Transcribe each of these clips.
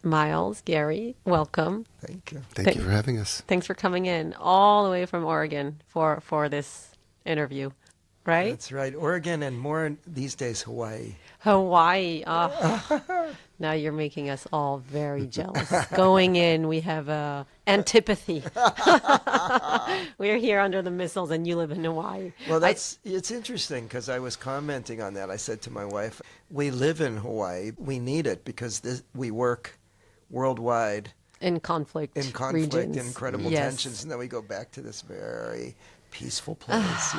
Miles, Gary, welcome. Thank you. Thank you for having us. Thanks for coming in all the way from Oregon for this interview, right? That's right. Oregon and more these days, Hawaii. Hawaii. Now you're making us all very jealous. Going in, we have antipathy. We're here under the missiles, and you live in Hawaii. Well, it's interesting because I was commenting on that. I said to my wife, we live in Hawaii. We need it because we work worldwide In conflict regions. incredible Yes. tensions, and then we go back to this very peaceful place.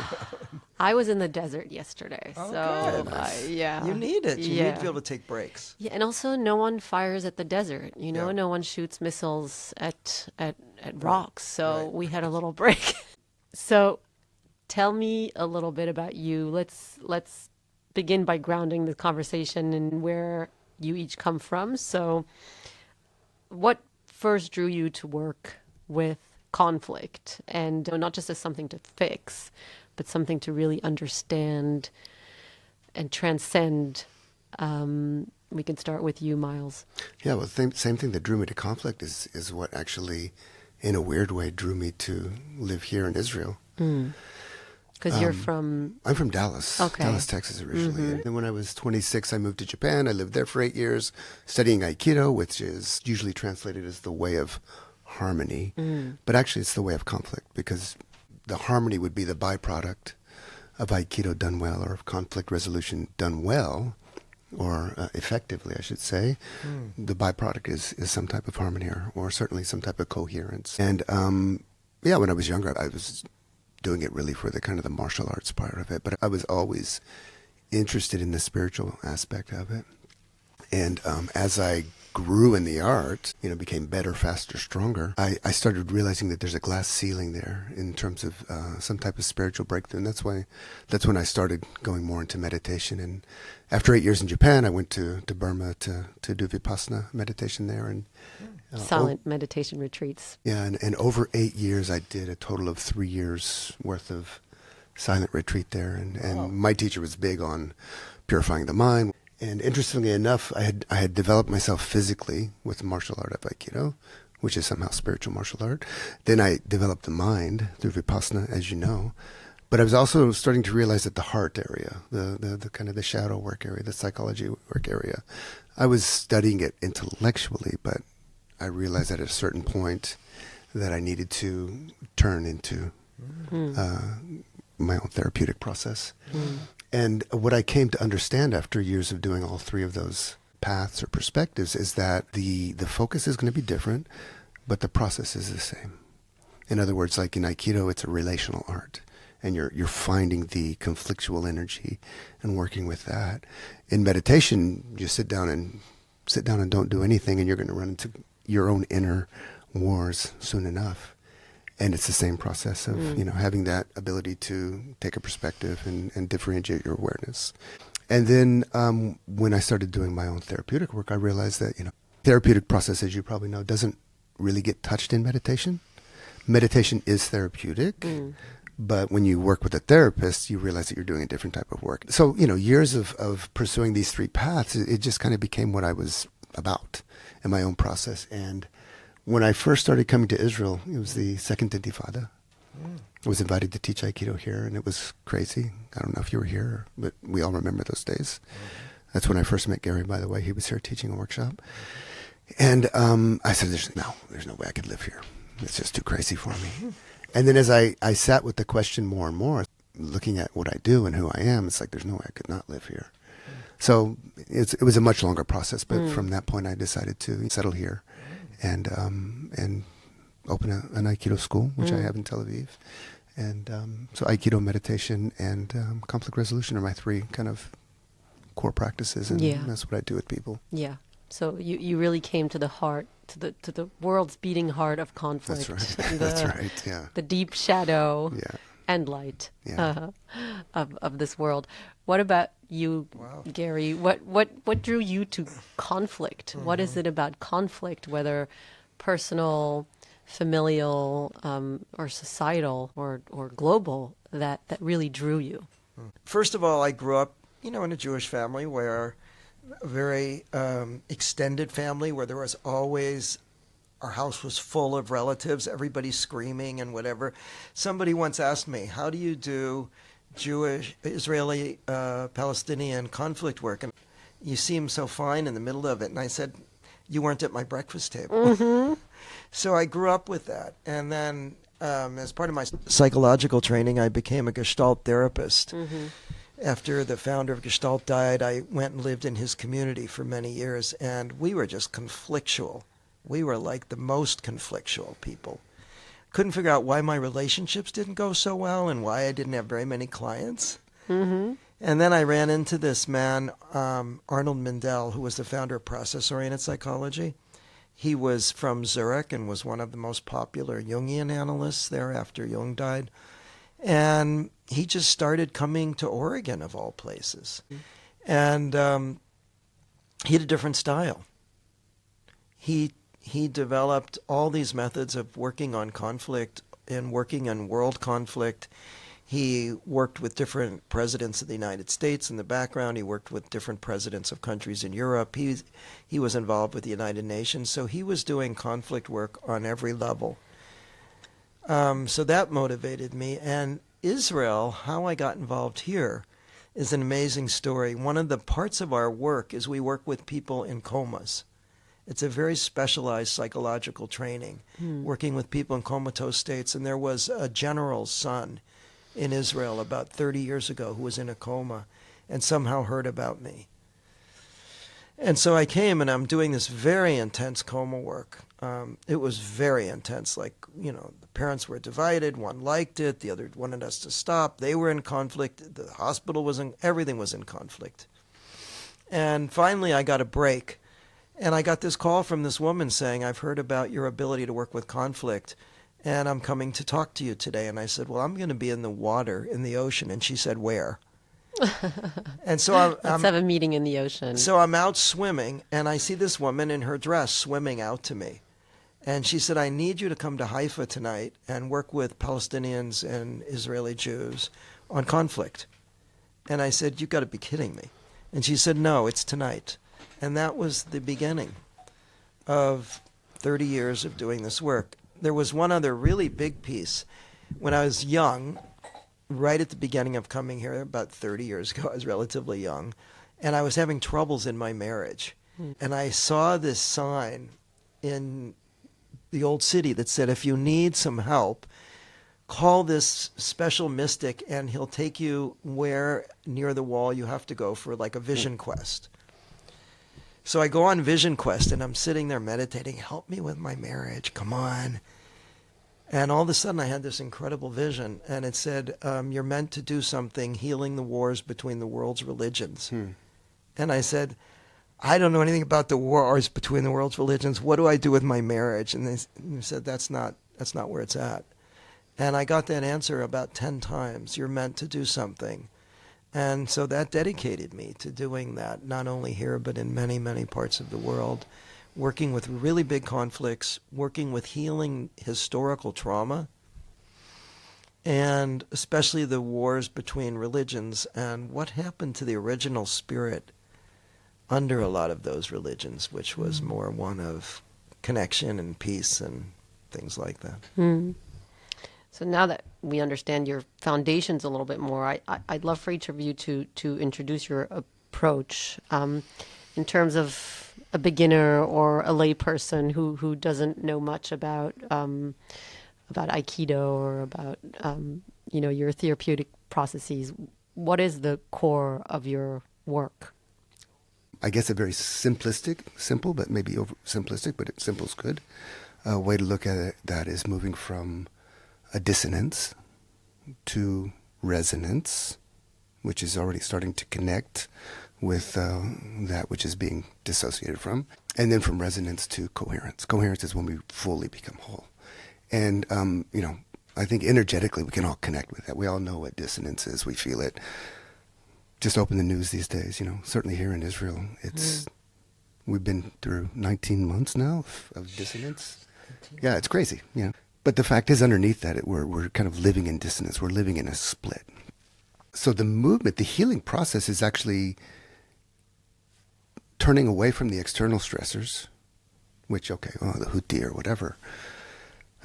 I was in the desert yesterday, Oh, so good. yeah. You need it. You need Yeah. to be able to take breaks. Yeah, and also no one fires at the desert. Yeah. No one shoots missiles at rocks. So Right. we had a little break. So tell me a little bit about you. Let's begin by grounding the conversation in where you each come from. So what first drew you to work with conflict, and not just as something to fix, but something to really understand and transcend? We can start with you, Miles. Yeah, well, same thing that drew me to conflict is what actually, in a weird way, drew me to live here in Israel. Because you're from... I'm from Dallas, Okay. Dallas, Texas originally. And then when I was 26, I moved to Japan. I lived there for 8 years, studying Aikido, which is usually translated as the way of harmony. But actually, it's the way of conflict, because the harmony would be the byproduct of Aikido done well, or of conflict resolution done well, or effectively, I should say. The byproduct is some type of harmony, or certainly some type of coherence. And yeah, when I was younger, I was doing it really for the kind of the martial arts part of it, but I was always interested in the spiritual aspect of it. And as I grew in the art, became better, faster, stronger, I started realizing that there's a glass ceiling there in terms of some type of spiritual breakthrough. And that's when I started going more into meditation. And after 8 years in Japan, I went to Burma to do Vipassana meditation there. And silent meditation retreats. yeah, and over 8 years, I did a total of 3 years worth of silent retreat there. And my teacher was big on purifying the mind. And interestingly enough, I had developed myself physically with the martial art of Aikido, which is somehow spiritual martial art. Then I developed the mind through Vipassana, as you know. But I was also starting to realize that the heart area, the kind of the shadow work area, the psychology work area, I was studying it intellectually, but I realized at a certain point that I needed to turn into my own therapeutic process. And what I came to understand after years of doing all three of those paths or perspectives is that the focus is going to be different, but the process is the same. In other words, like in Aikido, it's a relational art, and you're finding the conflictual energy and working with that. In meditation, you sit down and don't do anything, and you're going to run into your own inner wars soon enough. And it's the same process of, having that ability to take a perspective and differentiate your awareness. And then when I started doing my own therapeutic work, I realized that, therapeutic process, as you probably know, doesn't really get touched in meditation. Meditation is therapeutic, but when you work with a therapist, you realize that you're doing a different type of work. So, years of pursuing these three paths, it just kind of became what I was about in my own process. And when I first started coming to Israel, it was the second Intifada. I was invited to teach Aikido here, and it was crazy. I don't know if you were here, but we all remember those days. That's when I first met Gary, by the way. He was here teaching a workshop. And I said, there's no way I could live here. It's just too crazy for me. And then as I sat with the question more and more, looking at what I do and who I am, it's like there's no way I could not live here. So it was a much longer process, but from that point I decided to settle here and open an Aikido school, which I have in Tel Aviv. And so Aikido, meditation, and conflict resolution are my three kind of core practices, and that's what I do with people. Yeah. So you really came to the heart, to the world's beating heart of conflict. That's right. That's right. Yeah. The deep shadow Yeah. and light Yeah. of this world. What about you, Wow. Gary? What drew you to conflict? What is it about conflict, whether personal, familial, or societal, or global, that really drew you? First of all, I grew up, in a Jewish family where a very extended family where there was always, our house was full of relatives, everybody screaming and whatever. Somebody once asked me, how do you do Jewish, Israeli, Palestinian conflict work? And you seem so fine in the middle of it. And I said, you weren't at my breakfast table. Mm-hmm. So I grew up with that. And then as part of my psychological training, I became a Gestalt therapist. Mm-hmm. After the founder of Gestalt died, I went and lived in his community for many years, and we were just conflictual. We were like the most conflictual people. Couldn't figure out why my relationships didn't go so well and why I didn't have very many clients. Mm-hmm. And then I ran into this man, Arnold Mindell, who was the founder of process-oriented psychology. He was from Zurich and was one of the most popular Jungian analysts there after Jung died. And he just started coming to Oregon, of all places. And he had a different style. He developed all these methods of working on conflict and working on world conflict. He worked with different presidents of the United States in the background. He worked with different presidents of countries in Europe. He was involved with the United Nations. So he was doing conflict work on every level. So that motivated me. And Israel, how I got involved here, is an amazing story. One of the parts of our work is we work with people in comas. It's a very specialized psychological training, working with people in comatose states. And there was a general's son in Israel about 30 years ago who was in a coma and somehow heard about me. And so I came, and I'm doing this very intense coma work. It was very intense. Like, you know, the parents were divided. One liked it. The other wanted us to stop. They were in conflict. The hospital was in, everything was in conflict. And finally I got a break. And I got this call from this woman saying, I've heard about your ability to work with conflict, and I'm coming to talk to you today. And I said, well, I'm going to be in the water, in the ocean. And she said, where? And so Let's have a meeting in the ocean. So I'm out swimming, and I see this woman in her dress swimming out to me. And she said, I need you to come to Haifa tonight and work with Palestinians and Israeli Jews on conflict. And I said, you've got to be kidding me. And she said, no, it's tonight. And that was the beginning of 30 years of doing this work. There was one other really big piece. When I was young, right at the beginning of coming here, about 30 years ago, I was relatively young, and I was having troubles in my marriage. And I saw this sign in the old city that said, if you need some help, call this special mystic and he'll take you where near the wall you have to go for like a vision quest. So I go on vision quest, and I'm sitting there meditating, help me with my marriage, come on. And all of a sudden I had this incredible vision, and it said, you're meant to do something healing the wars between the world's religions. And I said, I don't know anything about the wars between the world's religions. What do I do with my marriage? And they said, that's not where it's at. And I got that answer about 10 times. You're meant to do something. And so that dedicated me to doing that, not only here, but in many, many parts of the world, working with really big conflicts, working with healing historical trauma, and especially the wars between religions and what happened to the original spirit under a lot of those religions, which was more one of connection and peace and things like that. So now that we understand your foundations a little bit more, I'd love for each of you to introduce your approach in terms of a beginner or a lay person who doesn't know much about Aikido or about your therapeutic processes. What is the core of your work? I guess a very simple, but maybe over simplistic, but simple's good. A way to look at that is moving from a dissonance to resonance, which is already starting to connect with that which is being dissociated from. And then from resonance to coherence. Coherence is when we fully become whole. And, I think energetically we can all connect with that. We all know what dissonance is. We feel it. Just open the news these days, certainly here in Israel. We've been through 19 months now of dissonance. Yeah, it's crazy, But the fact is, underneath that, we're kind of living in dissonance. We're living in a split. So the movement, the healing process is actually turning away from the external stressors, which, okay, the huti or whatever,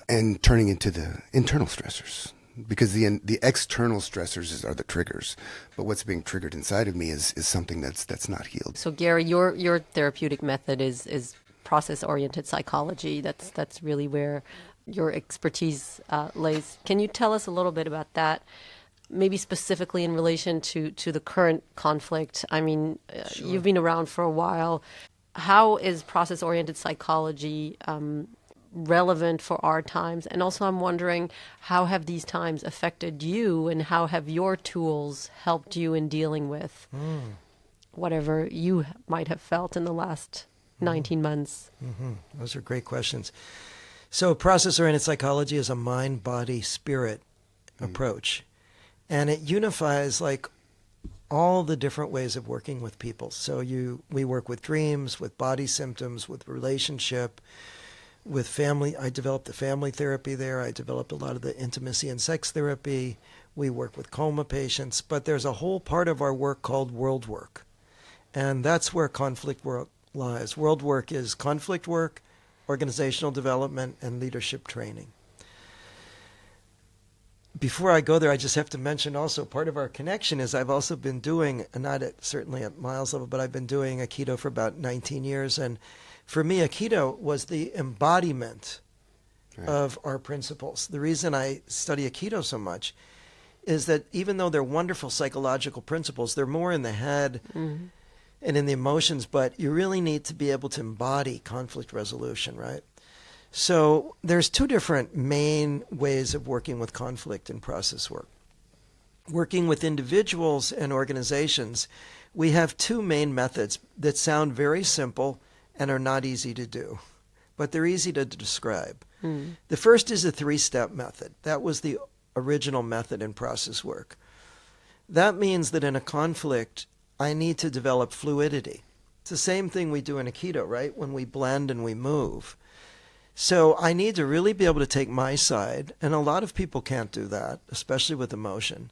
and turning into the internal stressors. Because the external stressors are the triggers, but what's being triggered inside of me is something that's not healed. So Gary, your therapeutic method is process-oriented psychology. That's really where your expertise lays. Can you tell us a little bit about that? Maybe specifically in relation to the current conflict. I mean, Sure. You've been around for a while. How is process-oriented psychology relevant for our times? And also I'm wondering, how have these times affected you, and how have your tools helped you in dealing with whatever you might have felt in the last 19 months? Those are great questions. So process-oriented psychology is a mind, body, spirit approach. And it unifies like all the different ways of working with people. So we work with dreams, with body symptoms, with relationship, with family. I developed the family therapy there. I developed a lot of the intimacy and sex therapy. We work with coma patients. But there's a whole part of our work called world work. And that's where conflict work lies. World work is conflict work, organizational development, and leadership training. Before I go there, I just have to mention also part of our connection is I've also been doing, certainly at Miles level, but I've been doing Aikido for about 19 years. And for me, Aikido was the embodiment of our principles. The reason I study Aikido so much is that even though they're wonderful psychological principles, they're more in the head and in the emotions, but you really need to be able to embody conflict resolution, right? So there's two different main ways of working with conflict in process work. Working with individuals and organizations, we have two main methods that sound very simple and are not easy to do, but they're easy to describe. The first is a 3-step method. That was the original method in process work. That means that in a conflict, I need to develop fluidity. It's the same thing we do in Aikido, right? When we blend and we move. So I need to really be able to take my side, and a lot of people can't do that, especially with emotion.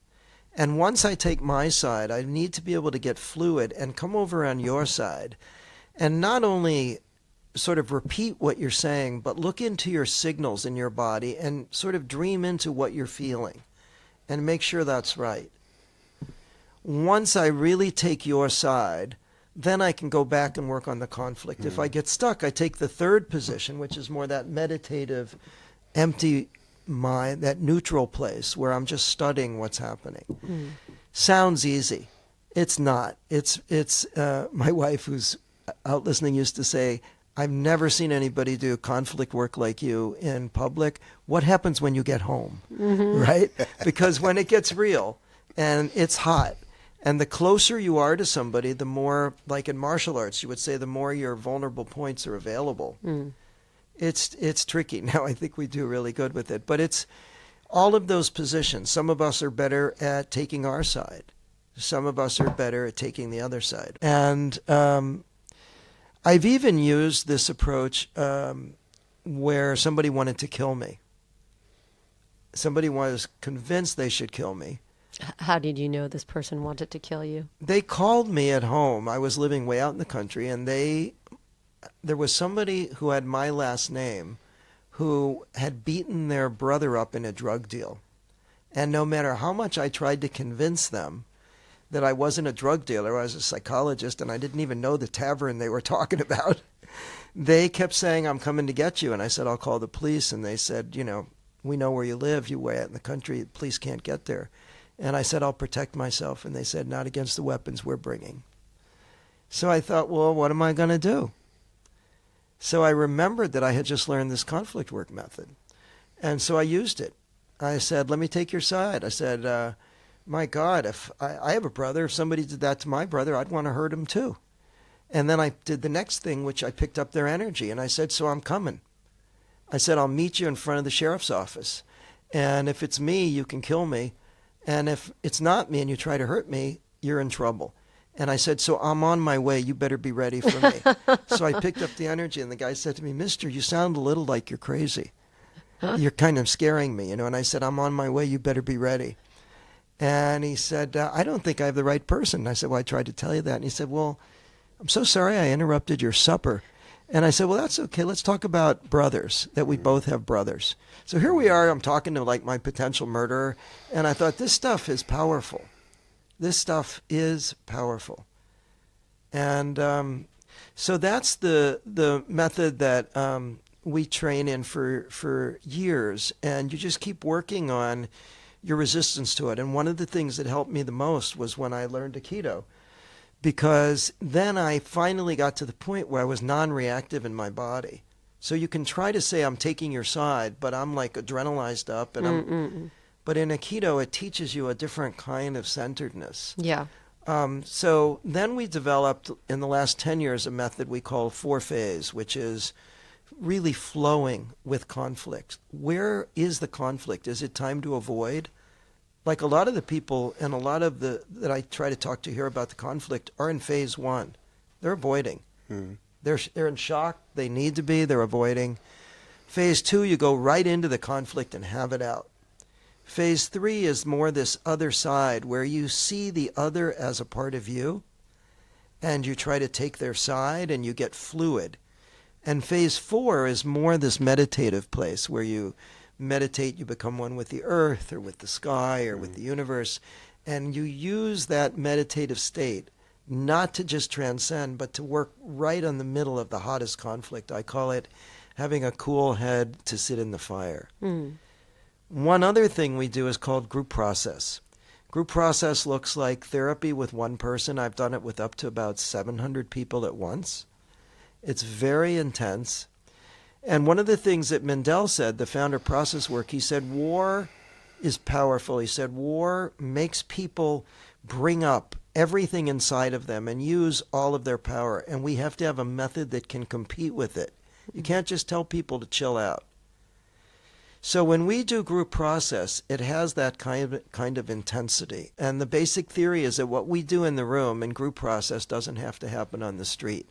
And once I take my side, I need to be able to get fluid and come over on your side and not only sort of repeat what you're saying, but look into your signals in your body and sort of dream into what you're feeling and make sure that's right. Once I really take your side, then I can go back and work on the conflict. If I get stuck, I take the third position, which is more that meditative, empty mind, that neutral place where I'm just studying what's happening. Sounds easy. It's not. It's my wife, who's out listening, used to say, I've never seen anybody do conflict work like you in public. What happens when you get home, right? Because when it gets real and it's hot, and the closer you are to somebody, the more, like in martial arts, you would say, the more your vulnerable points are available. It's tricky. Now, I think we do really good with it. But it's all of those positions. Some of us are better at taking our side. Some of us are better at taking the other side. And I've even used this approach where somebody wanted to kill me. Somebody was convinced they should kill me. How did you know this person wanted to kill you? They called me at home. I was living way out in the country, and there was somebody who had my last name who had beaten their brother up in a drug deal. And no matter how much I tried to convince them that I wasn't a drug dealer, I was a psychologist, and I didn't even know the tavern they were talking about, they kept saying, I'm coming to get you. And I said, I'll call the police. And they said, we know where you live. You're way out in the country. The police can't get there. And I said, I'll protect myself. And they said, not against the weapons we're bringing. So I thought, well, what am I going to do? So I remembered that I had just learned this conflict work method. And so I used it. I said, let me take your side. I said, my God, if I have a brother, if somebody did that to my brother, I'd want to hurt him too. And then I did the next thing, which I picked up their energy. And I said, so I'm coming. I said, I'll meet you in front of the sheriff's office. And if it's me, you can kill me. And if it's not me and you try to hurt me, you're in trouble. And I said, so I'm on my way. You better be ready for me. So I picked up the energy, and the guy said to me, Mister, you sound a little like you're crazy. You're kind of scaring me, And I said, I'm on my way. You better be ready. And he said, I don't think I have the right person. And I said, well, I tried to tell you that. And he said, well, I'm so sorry I interrupted your supper. And I said, well, that's okay. Let's talk about brothers, that we both have brothers. So here we are. I'm talking to like my potential murderer. And I thought, this stuff is powerful. This stuff is powerful. And so that's the method that we train in for years. And you just keep working on your resistance to it. And one of the things that helped me the most was when I learned Aikido, because then I finally got to the point where I was non-reactive in my body. So you can try to say I'm taking your side, but I'm like adrenalized up, and but in Aikido it teaches you a different kind of centeredness. Yeah. So then we developed in the last 10 years a method we call 4-phase, which is really flowing with conflict. Where is the conflict? Is it time to avoid? Like a lot of the people and a lot of the that I try to talk to here about the conflict are in phase 1. They're avoiding. They're in shock. They need to be. They're avoiding. Phase 2, you go right into the conflict and have it out. Phase 3 is more this other side where you see the other as a part of you and you try to take their side and you get fluid. And phase 4 is more this meditative place where you meditate, you become one with the earth or with the sky or with the universe, and you use that meditative state not to just transcend, but to work right on the middle of the hottest conflict. I call it having a cool head to sit in the fire. One other thing we do is called group process. Group process looks like therapy with one person. I've done it with up to about 700 people at once. It's very intense. And one of the things that Mendel said, the founder of process work, he said war is powerful. He said war makes people bring up everything inside of them and use all of their power. And we have to have a method that can compete with it. You can't just tell people to chill out. So when we do group process, it has that kind of intensity. And the basic theory is that what we do in the room in group process doesn't have to happen on the street.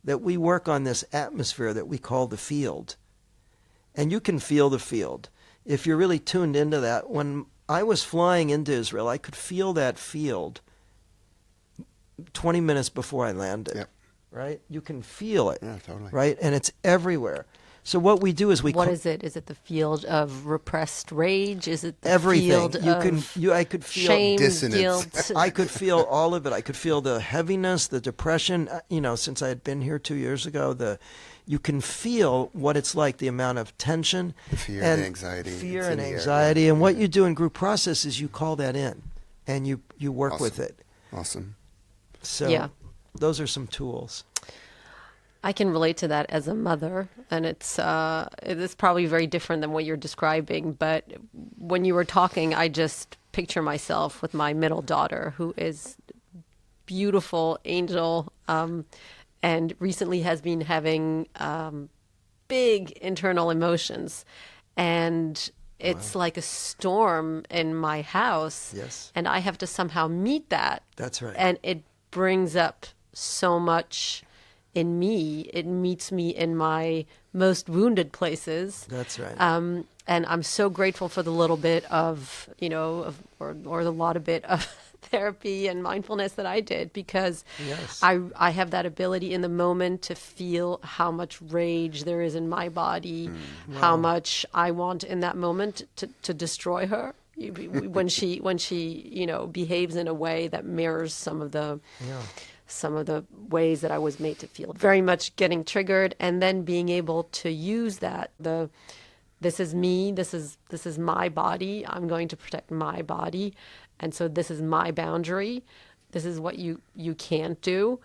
That we work on this atmosphere that we call the field. And you can feel the field. If you're really tuned into that, when I was flying into Israel, I could feel that field 20 minutes before I landed. Yep. Right? You can feel it. Yeah, totally. Right? And it's everywhere. So what we do is What is it? Is it the field of repressed rage? Is it the everything. field I could feel shame, dissonance. guilt? I could feel all of it. I could feel the heaviness, the depression. Since I had been here 2 years ago, you can feel what it's like, the amount of tension, The fear and and anxiety. fear It's in and the air, anxiety. yeah. And what you do in group process is you call that in, and you work Awesome. with it. Awesome. So Yeah. those are some tools. I can relate to that as a mother, and it is probably very different than what you're describing. But when you were talking, I just picture myself with my middle daughter, who is beautiful angel, and recently has been having big internal emotions, and it's like a storm in my house. Yes. And I have to somehow meet that. That's right. And it brings up so much in me. It meets me in my most wounded places. That's right. And I'm so grateful for the little bit of, or the lot of bit of therapy and mindfulness that I did, because Yes. I have that ability in the moment to feel how much rage there is in my body, how much I want in that moment to destroy her when she behaves in a way that mirrors some of the ways that I was made to feel. Very much getting triggered, and then being able to use that. This is me, this is my body, I'm going to protect my body, and so this is my boundary. This is what you can't do.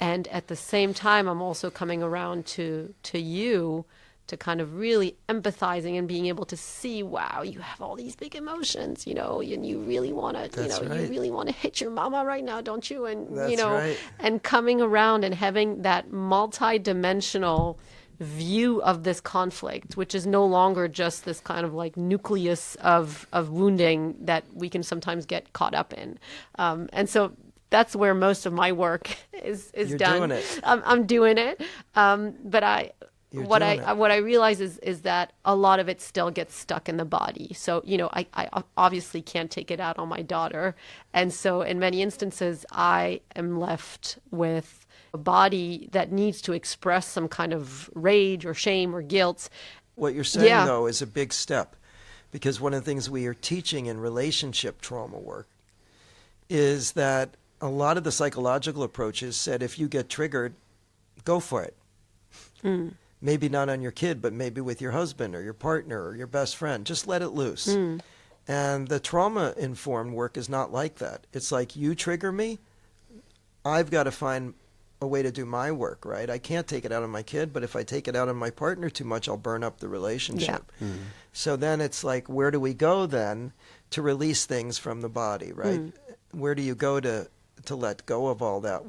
And at the same time, I'm also coming around to you, to kind of really empathizing and being able to see, wow, you have all these big emotions, and you really want to, That's you right. really want to hit your mama right now, don't you? And, That's right. and coming around and having that multi-dimensional view of this conflict, which is no longer just this kind of like nucleus of wounding that we can sometimes get caught up in. And so that's where most of my work is You're done. doing it. I'm doing it. But You're what doing it. I realize is that a lot of it still gets stuck in the body. So, I obviously can't take it out on my daughter. And so in many instances, I am left with a body that needs to express some kind of rage or shame or guilt. What you're saying, Yeah. though, is a big step, because one of the things we are teaching in relationship trauma work is that a lot of the psychological approaches said if you get triggered, go for it. Maybe not on your kid, but maybe with your husband or your partner or your best friend. Just let it loose. And the trauma-informed work is not like that. It's like, you trigger me, I've got to find a way to do my work, right? I can't take it out on my kid, but if I take it out on my partner too much, I'll burn up the relationship. So then it's like, where do we go then to release things from the body, right? Where do you go to let go of all that?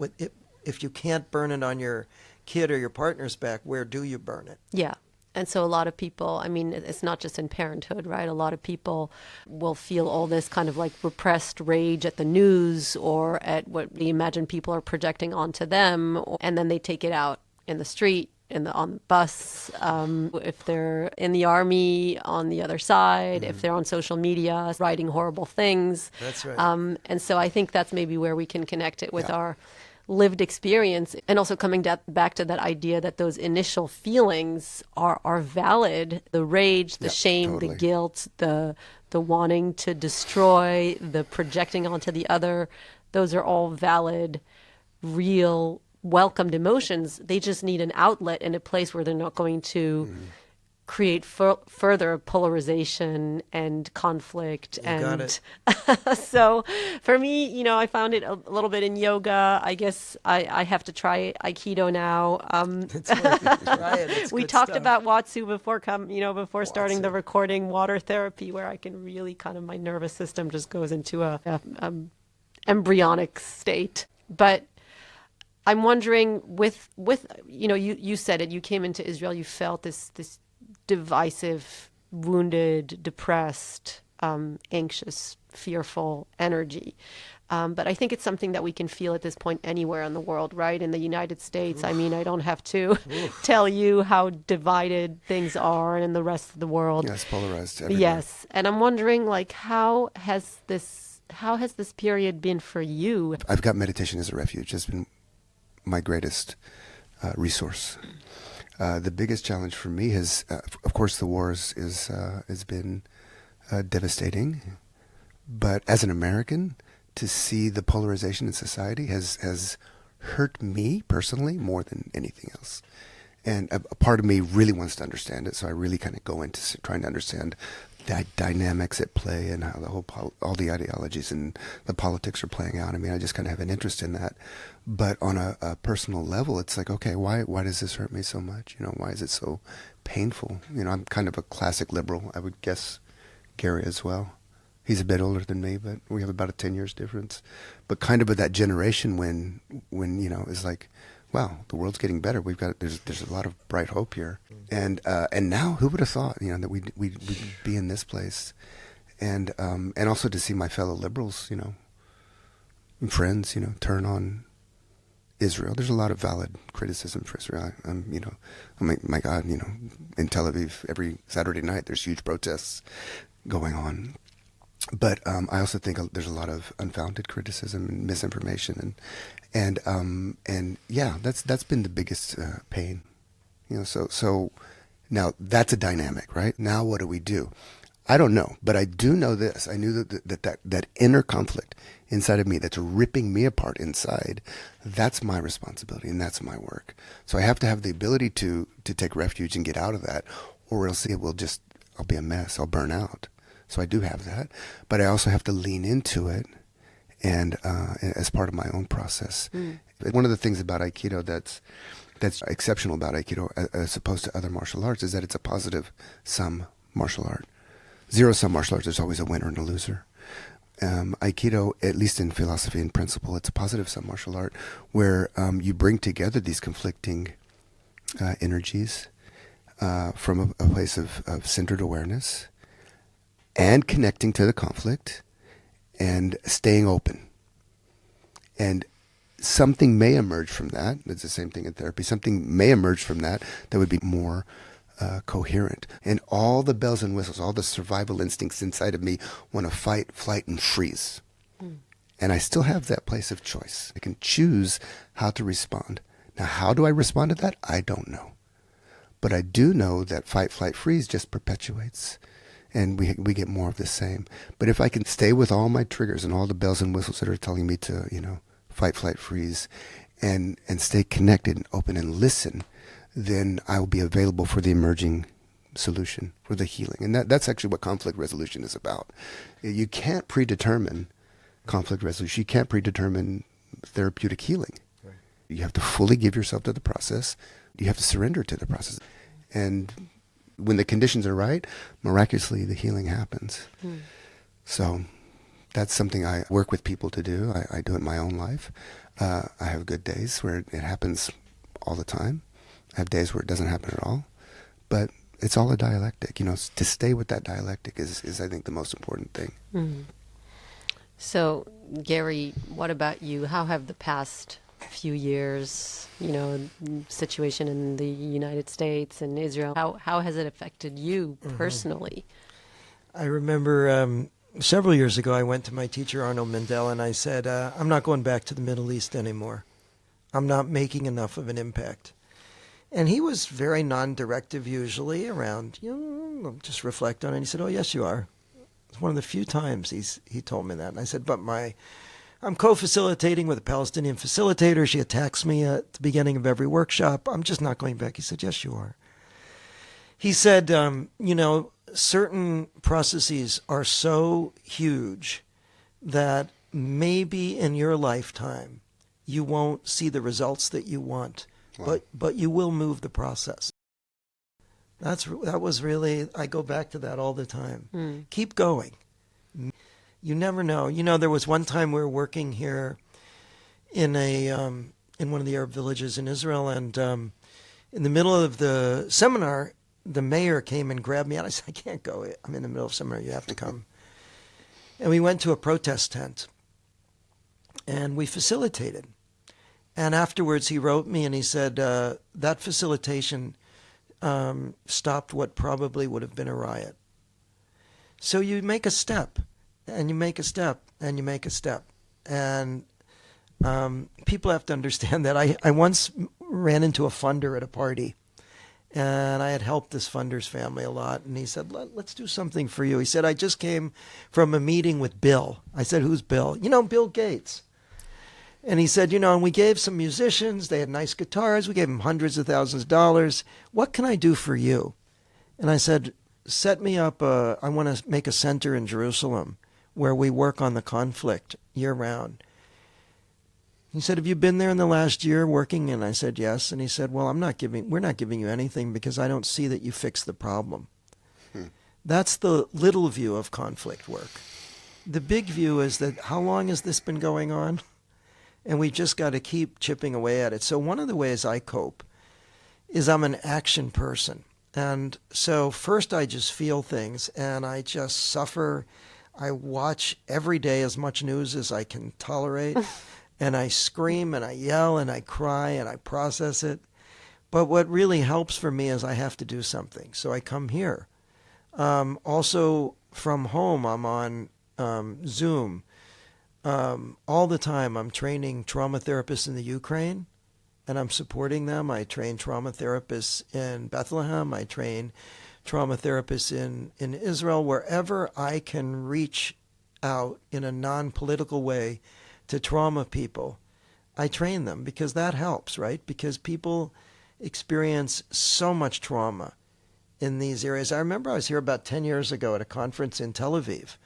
If you can't burn it on your kid or your partner's back, where do you burn it? Yeah. And so a lot of people, I mean, it's not just in parenthood, right? A lot of people will feel all this kind of like repressed rage at the news or at what we imagine people are projecting onto them. And then they take it out in the street, on the bus, if they're in the army, on the other side, if they're on social media, writing horrible things. That's right. And so I think that's maybe where we can connect it with our lived experience, and also coming back to that idea that those initial feelings are valid. The rage, the shame, totally. the guilt, the wanting to destroy, the projecting onto the other, those are all valid, real, welcomed emotions. They just need an outlet and a place where they're not going to create further polarization and conflict. Got it. So for me, I found it a little bit in yoga. I guess I have to try Aikido now. Try it. It's We good talked stuff. about Watsu before starting the Watsu. recording, water therapy, where I can really kind of, my nervous system just goes into a embryonic state. But I'm wondering with you said it, you came into Israel, you felt this divisive, wounded, depressed, anxious, fearful energy. But I think it's something that we can feel at this point anywhere in the world, right? In the United States, I mean, I don't have to tell you how divided things are, and in the rest of the world. Yes, polarized everywhere. Yes. And I'm wondering, like, how has this period been for you? I've got meditation as a refuge. It's been my greatest resource. The biggest challenge for me has, of course, the wars has been devastating. But as an American, to see the polarization in society has hurt me personally more than anything else. And a part of me really wants to understand it, so I really kind of go into trying to understand the dynamics at play and how all the ideologies and the politics are playing out. I mean, I just kind of have an interest in that. But on a personal level, it's like, okay, why does this hurt me so much? Why is it so painful? I'm kind of a classic liberal. I would guess Gary as well. He's a bit older than me, but we have about a 10 years difference. But kind of that generation when is like, wow, the world's getting better. There's a lot of bright hope here. And now, who would have thought, that we'd be in this place, and also to see my fellow liberals, friends, turn on Israel. There's a lot of valid criticism for Israel. My God, in Tel Aviv every Saturday night there's huge protests going on. But I also think there's a lot of unfounded criticism and misinformation, and yeah, that's been the biggest pain. So now that's a dynamic, right? Now what do we do? I don't know, but I do know this. I knew that inner conflict inside of me that's ripping me apart inside, that's my responsibility and that's my work. So I have to have the ability to take refuge and get out of that, or else I'll be a mess. I'll burn out. So I do have that, but I also have to lean into it, and as part of my own process. One of the things about Aikido that's exceptional about Aikido, as opposed to other martial arts, is that it's a positive sum martial art. Zero-sum martial arts, there's always a winner and a loser. Aikido, at least in philosophy and principle, it's a positive sum martial art where you bring together these conflicting energies from a place of centered awareness, and connecting to the conflict, and staying open. And something may emerge from that. It's the same thing in therapy. Something may emerge from that would be more coherent. And all the bells and whistles, all the survival instincts inside of me want to fight, flight, and freeze. And I still have that place of choice. I can choose how to respond. Now, how do I respond to that? I don't know. But I do know that fight, flight, freeze just perpetuates, and we get more of the same. But if I can stay with all my triggers and all the bells and whistles that are telling me to, fight, flight, freeze, and stay connected and open and listen, then I will be available for the emerging solution, for the healing. And that's actually what conflict resolution is about. You can't predetermine conflict resolution. You can't predetermine therapeutic healing. Right. You have to fully give yourself to the process. You have to surrender to the process. And when the conditions are right, miraculously the healing happens. So that's something I work with people to do. I do it in my own life. I have good days where it happens all the time. I have days where it doesn't happen at all. But it's all a dialectic. To stay with that dialectic is I think, the most important thing. So, Gary, what about you? How have the past few years, situation in the United States and Israel, how has it affected you personally? I remember several years ago, I went to my teacher, Arnold Mindell, and I said, I'm not going back to the Middle East anymore. I'm not making enough of an impact. And he was very non-directive usually around, just reflect on it. And he said, oh, yes, you are. It's one of the few times he told me that. And I said, but I'm co-facilitating with a Palestinian facilitator. She attacks me at the beginning of every workshop. I'm just not going back. He said, yes, you are. He said, certain processes are so huge that maybe in your lifetime you won't see the results that you want, wow. but you will move the process. That was really, I go back to that all the time. Keep going. You never know. There was one time we were working here in one of the Arab villages in Israel, and in the middle of the seminar, the mayor came and grabbed me, and I said, I can't go. I'm in the middle of seminar. You have to come. And we went to a protest tent, and we facilitated. And afterwards, he wrote me, and he said, that facilitation stopped what probably would have been a riot. So you make a step, and you make a step, and you make a step. And people have to understand that. I once ran into a funder at a party, and I had helped this funder's family a lot. And he said, let's do something for you. He said, I just came from a meeting with Bill. I said, who's Bill? Bill Gates. And he said, and we gave some musicians, they had nice guitars, we gave them hundreds of thousands of dollars. What can I do for you? And I said, set me up, I want to make a center in Jerusalem where we work on the conflict year round. He said, have you been there in the last year working? And I said, yes. And he said, well, we're not giving you anything because I don't see that you fixed the problem. That's the little view of conflict work. The big view is that how long has this been going on? And we've just got to keep chipping away at it. So one of the ways I cope is I'm an action person. And so first I just feel things and I just suffer. I watch every day as much news as I can tolerate. And I scream and I yell and I cry and I process it. But what really helps for me is I have to do something. So I come here. Also from home, I'm on Zoom. All the time I'm training trauma therapists in the Ukraine, and I'm supporting them. I train trauma therapists in Bethlehem. I train trauma therapists in Israel. Wherever I can reach out in a non-political way to trauma people, I train them because that helps, right? Because people experience so much trauma in these areas. I remember I was here about 10 years ago at a conference in Tel Aviv.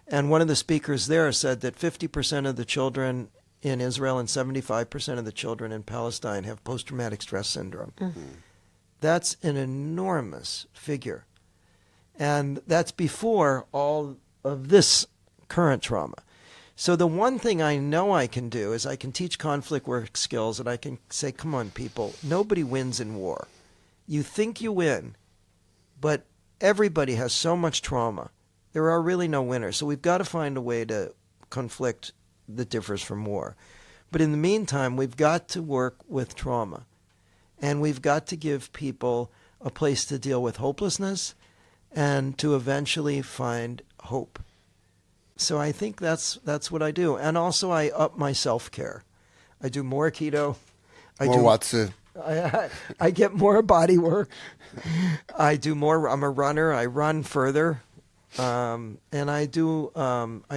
And one of the speakers there said that 50% of the children in Israel and 75% of the children in Palestine have post-traumatic stress syndrome. That's an enormous figure. And that's before all of this current trauma. So the one thing I know I can do is I can teach conflict work skills, and I can say, come on, people, nobody wins in war. You think you win, but everybody has so much trauma. There are really no winners. So we've got to find a way to conflict that differs from war. But in the meantime, we've got to work with trauma. And we've got to give people a place to deal with hopelessness and to eventually find hope. So I think that's what I do. And also I up my self-care. I do more keto. I More do. watts. I get more body work. I do more. I'm a runner. I run further, and I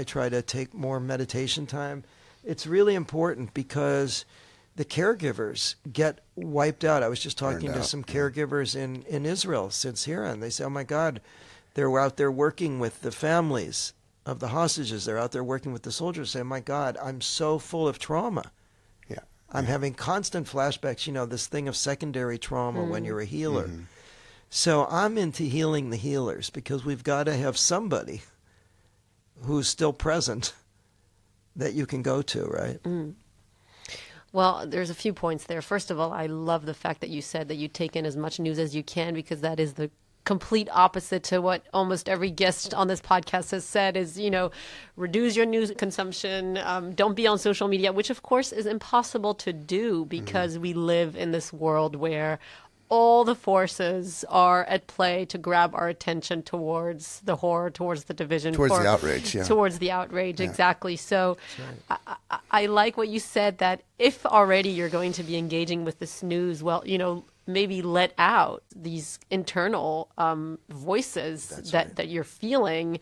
try to take more meditation time. It's really important because the caregivers get wiped out. I was just talking Burned to out, some yeah. caregivers in Israel since here, and they say, "Oh my God, they're out there working with the families of the hostages. They're out there working with the soldiers." Say, "Oh my God, I'm so full of trauma. Yeah. I'm having constant flashbacks. You know, this thing of secondary trauma when you're a healer." Mhm. So I'm into healing the healers because we've got to have somebody who's still present that you can go to, right? Well, there's a few points there. First of all, I love the fact that you said that you take in as much news as you can, because that is the complete opposite to what almost every guest on this podcast has said is, reduce your news consumption, don't be on social media, which of course is impossible to do because we live in this world where all the forces are at play to grab our attention towards the horror, towards the division, Towards the outrage, yeah. towards the outrage, Yeah. exactly. So I like what you said, that if already you're going to be engaging with the snooze, well, maybe let out these internal voices that you're feeling,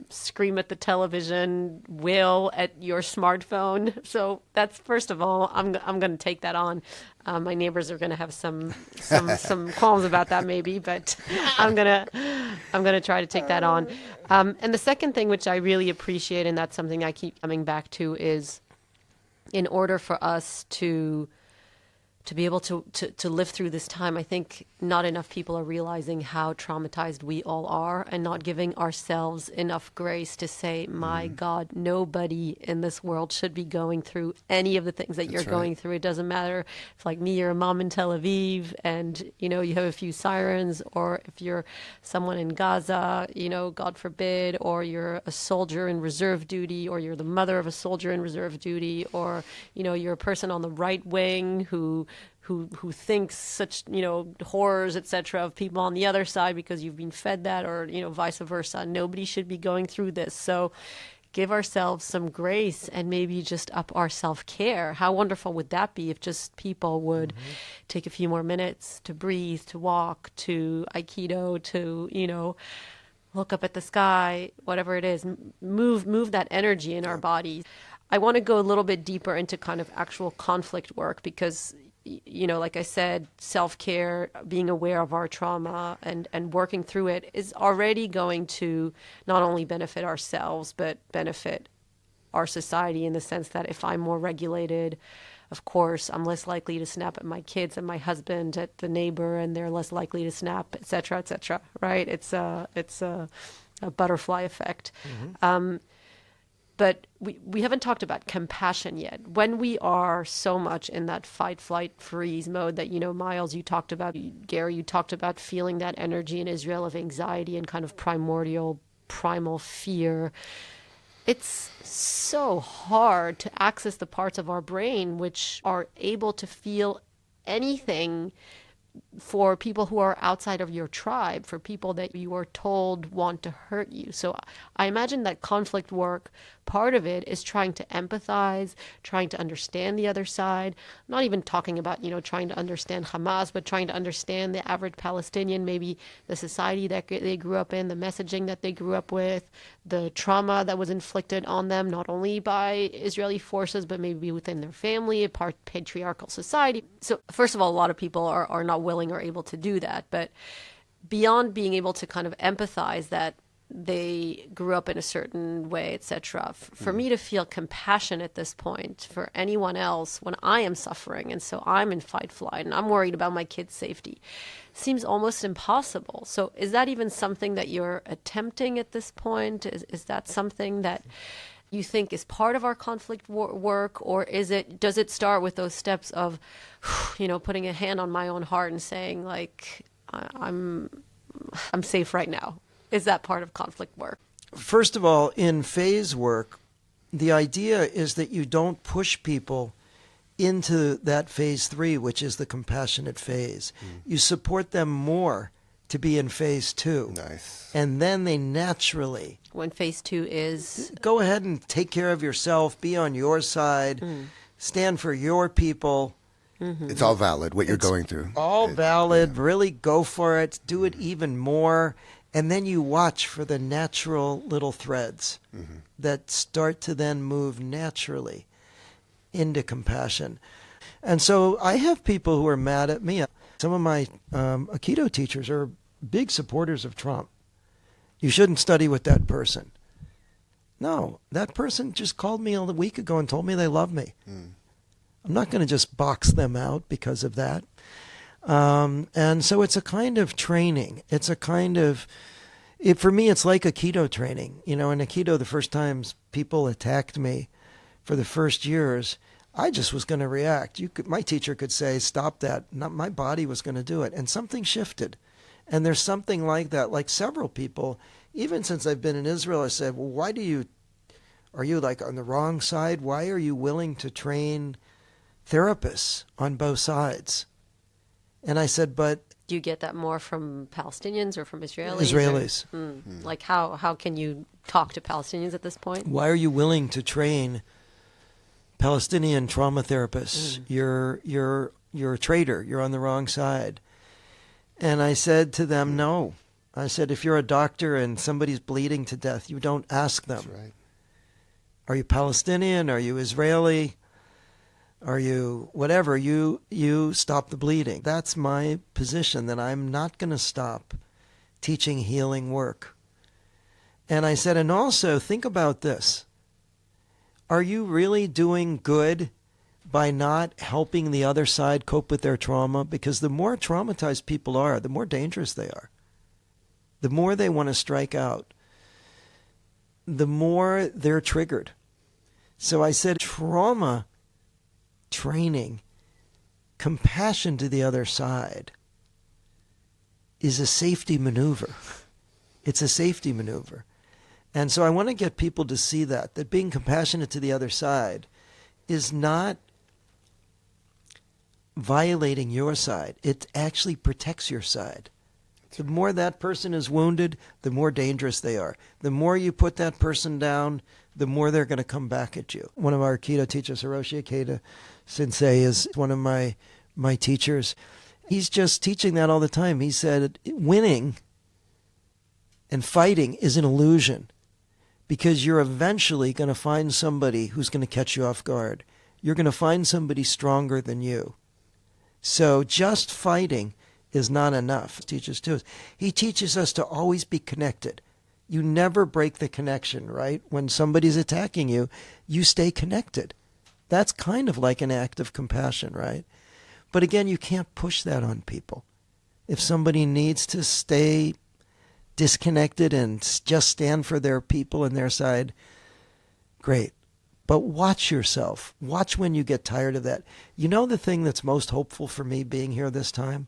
scream at the television, wail at your smartphone. So that's, first of all, I'm going to take that on. My neighbors are going to have some qualms about that maybe, but I'm gonna try to take that on. And the second thing, which I really appreciate, and that's something I keep coming back to, is in order for us to be able to live through this time, I think not enough people are realizing how traumatized we all are, and not giving ourselves enough grace to say, my God, nobody in this world should be going through any of the things that you're going through. It doesn't matter if, like me, you're a mom in Tel Aviv and, you have a few sirens, or if you're someone in Gaza, God forbid, or you're a soldier in reserve duty, or you're the mother of a soldier in reserve duty, or, you're a person on the right wing who thinks such, horrors, etc., of people on the other side because you've been fed that, or, vice versa. Nobody should be going through this. So give ourselves some grace and maybe just up our self-care. How wonderful would that be if just people would take a few more minutes to breathe, to walk, to Aikido, to, look up at the sky, whatever it is, move that energy in our bodies. I want to go a little bit deeper into kind of actual conflict work because, like I said, self-care, being aware of our trauma and working through it is already going to not only benefit ourselves, but benefit our society, in the sense that if I'm more regulated, of course, I'm less likely to snap at my kids and my husband, at the neighbor, and they're less likely to snap, et cetera, right? It's a butterfly effect. But we haven't talked about compassion yet. When we are so much in that fight, flight, freeze mode that, Miles, you talked about, Gary, you talked about feeling that energy in Israel of anxiety and kind of primal fear. It's so hard to access the parts of our brain which are able to feel anything for people who are outside of your tribe, for people that you are told want to hurt you. So I imagine that conflict work, part of it is trying to empathize, trying to understand the other side. I'm not even talking about, trying to understand Hamas, but trying to understand the average Palestinian, maybe the society that they grew up in, the messaging that they grew up with, the trauma that was inflicted on them, not only by Israeli forces, but maybe within their family, a patriarchal society. So first of all, a lot of people are not willing or able to do that. But beyond being able to kind of empathize that they grew up in a certain way, etc., for me to feel compassion at this point for anyone else when I am suffering, and so I'm in fight flight and I'm worried about my kids' safety, seems almost impossible. So is that even something that you're attempting at this point? Is that something that you think is part of our conflict work, or does it start with those steps of, putting a hand on my own heart and saying, like, I'm safe right now? Is that part of conflict work? First of all, in phase work, the idea is that you don't push people into that phase 3, which is the compassionate phase. You support them more to be in phase 2. Nice. And then they naturally When phase 2 is... go ahead and take care of yourself, be on your side, stand for your people, It's all valid, what you're It's going through. all valid. Really go for it. Do it even more. And then you watch for the natural little threads that start to then move naturally into compassion. And so I have people who are mad at me. Some of my Aikido teachers are big supporters of Trump. You shouldn't study with that person. No, that person just called me a week ago and told me they love me. I'm not going to just box them out because of that. And so it's a kind of training. It's a kind of, for me, it's like Aikido training. You know, in Aikido, the first times people attacked me for the first years, I just was going to react. My teacher could say, stop that. My body was going to do it. And something shifted. And there's something like that, like several people, even since I've been in Israel, I said, well, are you like on the wrong side? Why are you willing to train therapists on both sides? And I said, but Do you get that more from Palestinians or from Israelis? Israelis. Like how can you talk to Palestinians at this point? Why are you willing to train Palestinian trauma therapists? You're a traitor. You're on the wrong side. And I said to them, no. I said, if you're a doctor and somebody's bleeding to death, you don't ask them. That's right. Are you Palestinian? Are you Israeli? Are you whatever? You stop the bleeding. That's my position, that I'm not going to stop teaching healing work. And I said, and also think about this. Are you really doing good by not helping the other side cope with their trauma? Because the more traumatized people are, the more dangerous they are. The more they want to strike out, the more they're triggered. So I said, trauma training, compassion to the other side is a safety maneuver. It's a safety maneuver. And so I want to get people to see that being compassionate to the other side is not violating your side. It actually protects your side. The more that person is wounded, the more dangerous they are. The more you put that person down, the more they're going to come back at you. One of our Aikido teachers, Hiroshi Ikeda Sensei, is one of my teachers. He's just teaching that all the time. He said, winning and fighting is an illusion because you're eventually going to find somebody who's going to catch you off guard. You're going to find somebody stronger than you. So just fighting is not enough. He teaches to us. He teaches us to always be connected. You never break the connection, right? When somebody's attacking you, you stay connected. That's kind of like an act of compassion, right? But again, you can't push that on people. If somebody needs to stay disconnected and just stand for their people and their side, great. But watch yourself. Watch when you get tired of that. You know the thing that's most hopeful for me being here this time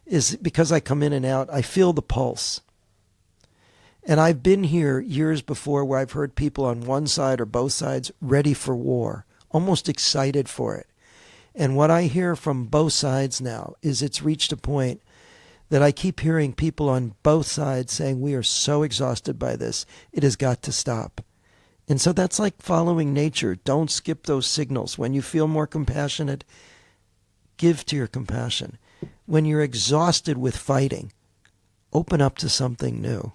is because I come in and out, I feel the pulse. And I've been here years before where I've heard people on one side or both sides ready for war, almost excited for it. And what I hear from both sides now is it's reached a point that I keep hearing people on both sides saying, we are so exhausted by this, it has got to stop. And so that's like following nature. Don't skip those signals. When you feel more compassionate, give to your compassion. When you're exhausted with fighting, open up to something new.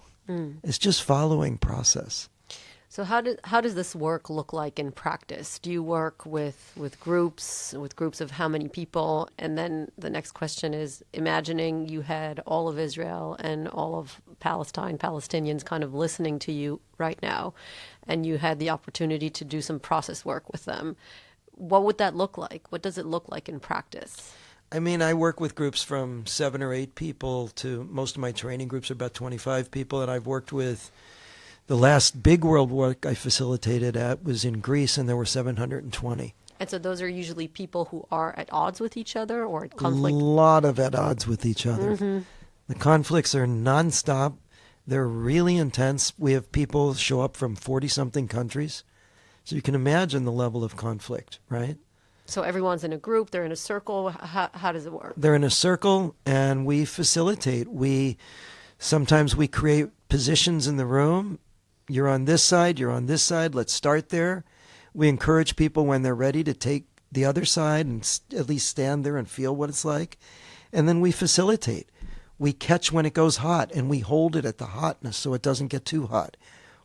It's just following process. So how does this work look like in practice? Do you work with groups of how many people? And then the next question is, imagining you had all of Israel and all of Palestine, Palestinians kind of listening to you right now, and you had the opportunity to do some process work with them. What would that look like? What does it look like in practice? I mean, I work with groups from 7 or 8 people to most of my training groups are about 25 people. And I've worked with the last big world work I facilitated at was in Greece, and there were 720. And so those are usually people who are at odds with each other or at conflict? A lot of at odds with each other. The conflicts are nonstop. They're really intense. We have people show up from 40-something countries. So you can imagine the level of conflict, right? So everyone's in a group, they're in a circle. How does it work? They're in a circle, and we facilitate. Sometimes we create positions in the room. You're on this side, let's start there. We encourage people when they're ready to take the other side and at least stand there and feel what it's like. And then we facilitate. We catch when it goes hot and we hold it at the hotness so it doesn't get too hot.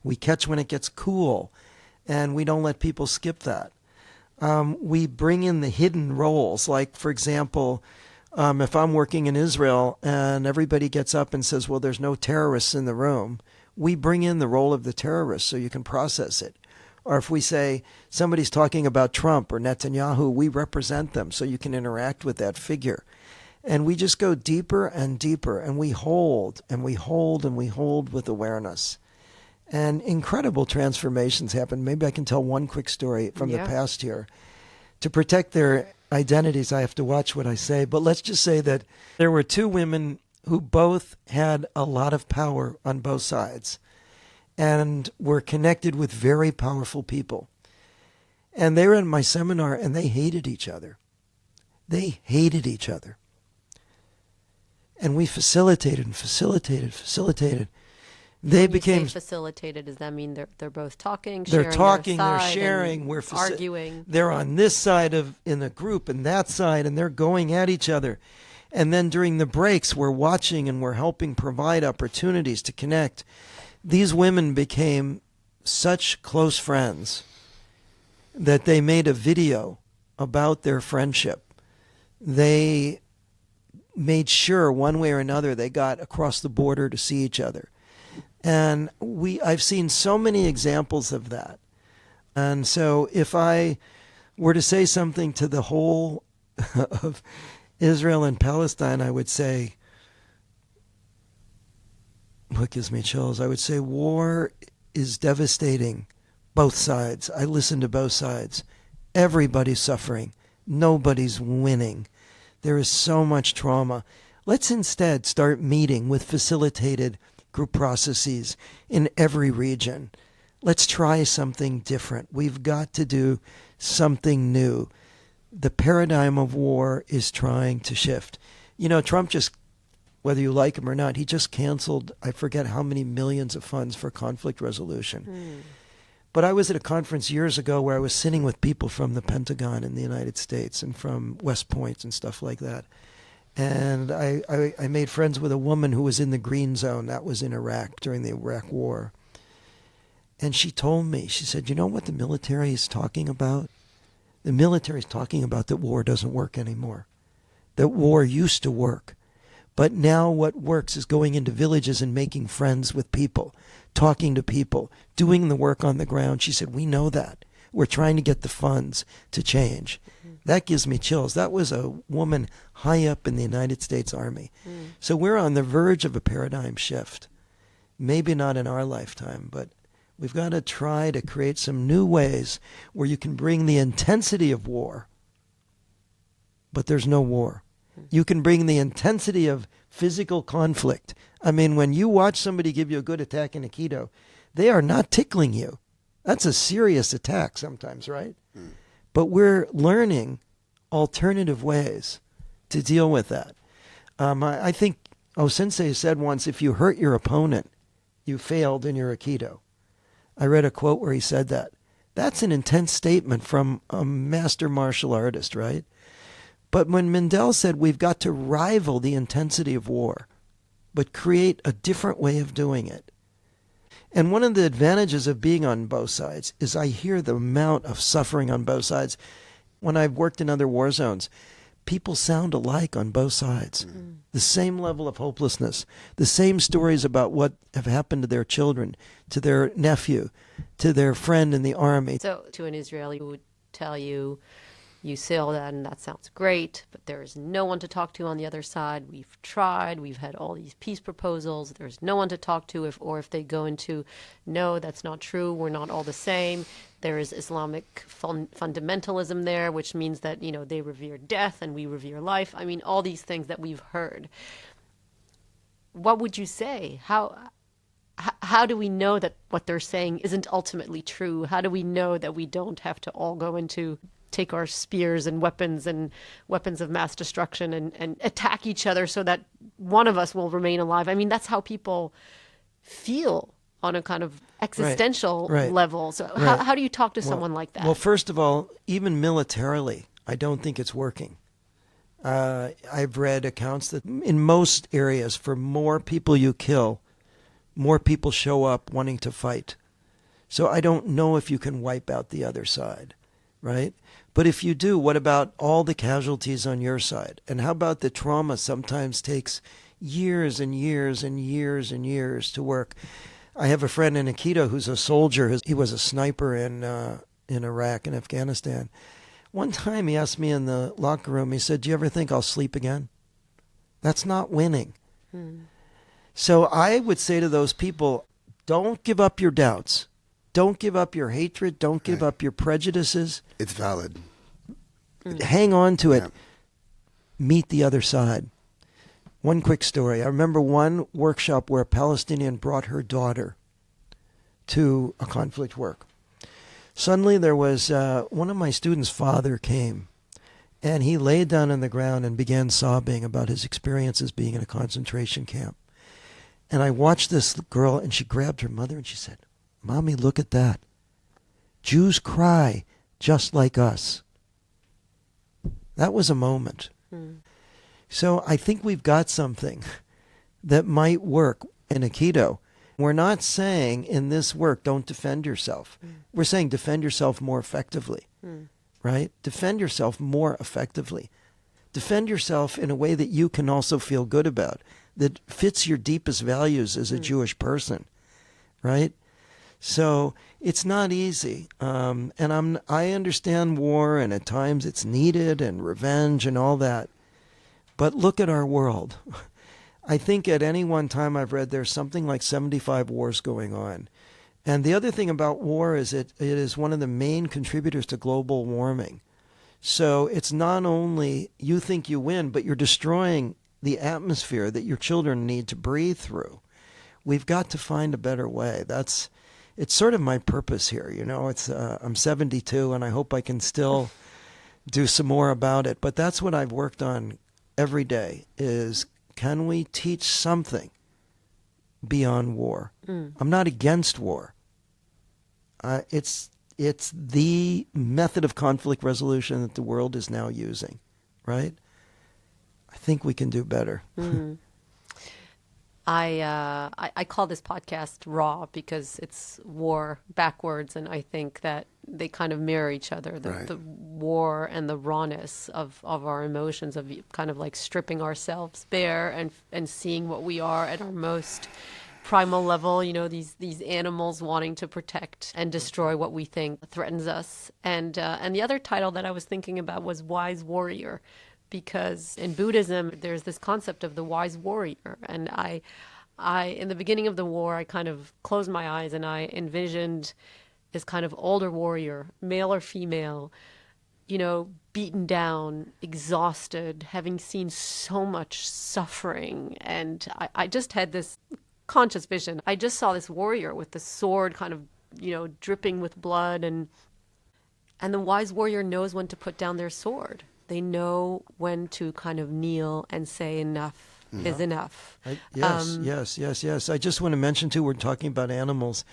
We catch when it gets cool and we don't let people skip that. We bring in the hidden roles. Like, for example, if I'm working in Israel and everybody gets up and says, well, there's no terrorists in the room, we bring in the role of the terrorist so you can process it. Or if we say somebody's talking about Trump or Netanyahu, we represent them so you can interact with that figure. And we just go deeper and deeper, and we hold and we hold and we hold with awareness. And incredible transformations happen. Maybe I can tell one quick story from the past here. To protect their identities, I have to watch what I say. But let's just say that there were two women who both had a lot of power on both sides and were connected with very powerful people. And they were in my seminar, and they hated each other. They hated each other. And we facilitated and facilitated. They When became you say facilitated. Does that mean they're both talking? They're sharing talking, their they're side sharing, and arguing. They're on this side in the group and that side, and they're going at each other. And then during the breaks, we're watching and we're helping provide opportunities to connect. These women became such close friends that they made a video about their friendship. They made sure one way or another they got across the border to see each other. And I've seen so many examples of that. And so if I were to say something to the whole of Israel and Palestine, I would say, what gives me chills? I would say war is devastating, both sides. I listen to both sides. Everybody's suffering. Nobody's winning. There is so much trauma. Let's instead start meeting with facilitated group processes in every region. Let's try something different. We've got to do something new. The paradigm of war is trying to shift. You know, Trump just, whether you like him or not, he just canceled, I forget how many millions of funds for conflict resolution. But I was at a conference years ago where I was sitting with people from the Pentagon in the United States and from West Point and stuff like that. And I made friends with a woman who was in the Green Zone. That was in Iraq during the Iraq War. And she told me, she said, you know what the military is talking about? The military is talking about that war doesn't work anymore. That war used to work. But now what works is going into villages and making friends with people, talking to people, doing the work on the ground. She said, we know that. We're trying to get the funds to change. That gives me chills. That was a woman high up in the United States Army. So we're on the verge of a paradigm shift. Maybe not in our lifetime, but we've got to try to create some new ways where you can bring the intensity of war, but there's no war. You can bring the intensity of physical conflict. I mean, when you watch somebody give you a good attack in Aikido, they are not tickling you. That's a serious attack sometimes, right? But we're learning alternative ways to deal with that. I think Sensei said once, if you hurt your opponent, you failed in your Aikido. I read a quote where he said that. That's an intense statement from a master martial artist, right? But when Mindell said we've got to rival the intensity of war, but create a different way of doing it. And one of the advantages of being on both sides is I hear the amount of suffering on both sides. When I've worked in other war zones, people sound alike on both sides. The same level of hopelessness, the same stories about what have happened to their children, to their nephew, to their friend in the army. So to an Israeli who would tell you, you say all that and that sounds great, but there is no one to talk to on the other side. We've tried. We've had all these peace proposals. There's no one to talk to if they go into, no, that's not true. We're not all the same. There is Islamic fundamentalism there, which means that, you know, they revere death and we revere life. I mean, all these things that we've heard. What would you say? How do we know that what they're saying isn't ultimately true? How do we know that we don't have to all go into take our spears and weapons of mass destruction and attack each other so that one of us will remain alive? I mean, that's how people feel on a kind of existential level. So how do you talk to someone like that? Well, first of all, even militarily, I don't think it's working. I've read accounts that in most areas, for more people you kill, more people show up wanting to fight. So I don't know if you can wipe out the other side, right? But if you do, what about all the casualties on your side? And how about the trauma sometimes takes years and years and years and years to work? I have a friend in Aikido who's a soldier. He was a sniper in Iraq and Afghanistan. One time he asked me in the locker room, he said, "Do you ever think I'll sleep again?" That's not winning. So I would say to those people, don't give up your doubts. Don't give up your hatred. Don't give up your prejudices. It's valid. Hang on to it. Yeah. Meet the other side. One quick story. I remember one workshop where a Palestinian brought her daughter to a conflict work. Suddenly there was one of my students' father came, and he laid down on the ground and began sobbing about his experiences being in a concentration camp. And I watched this girl, and she grabbed her mother and she said, "Mommy, look at that. Jews cry just like us." That was a moment. So I think we've got something that might work in Aikido. We're not saying in this work, don't defend yourself. We're saying defend yourself more effectively, right? Defend yourself more effectively. Defend yourself in a way that you can also feel good about, that fits your deepest values as a Jewish person, right? So it's not easy. And I understand war, and at times it's needed, and revenge and all that. But look at our world. I think at any one time I've read there's something like 75 wars going on. And the other thing about war is it is one of the main contributors to global warming. So it's not only you think you win, but you're destroying the atmosphere that your children need to breathe through. We've got to find a better way. It's sort of my purpose here. You know, I'm 72 and I hope I can still do some more about it. But that's what I've worked on every day is, can we teach something beyond war? I'm not against war. It's the method of conflict resolution that the world is now using, right? I think we can do better. I call this podcast Raw because it's war backwards, and I think that they kind of mirror each other. The war and the rawness of our emotions, of kind of like stripping ourselves bare and seeing what we are at our most primal level. You know, these animals wanting to protect and destroy what we think threatens us. And the other title that I was thinking about was Wise Warrior, because in Buddhism there's this concept of the wise warrior, and I in the beginning of the war I kind of closed my eyes and I envisioned this kind of older warrior, male or female, you know, beaten down, exhausted, having seen so much suffering, and I just had this conscious vision. I just saw this warrior with the sword kind of, you know, dripping with blood, and the wise warrior knows when to put down their sword. They know when to kind of kneel and say enough is enough. Yes. I just want to mention, too, we're talking about animals.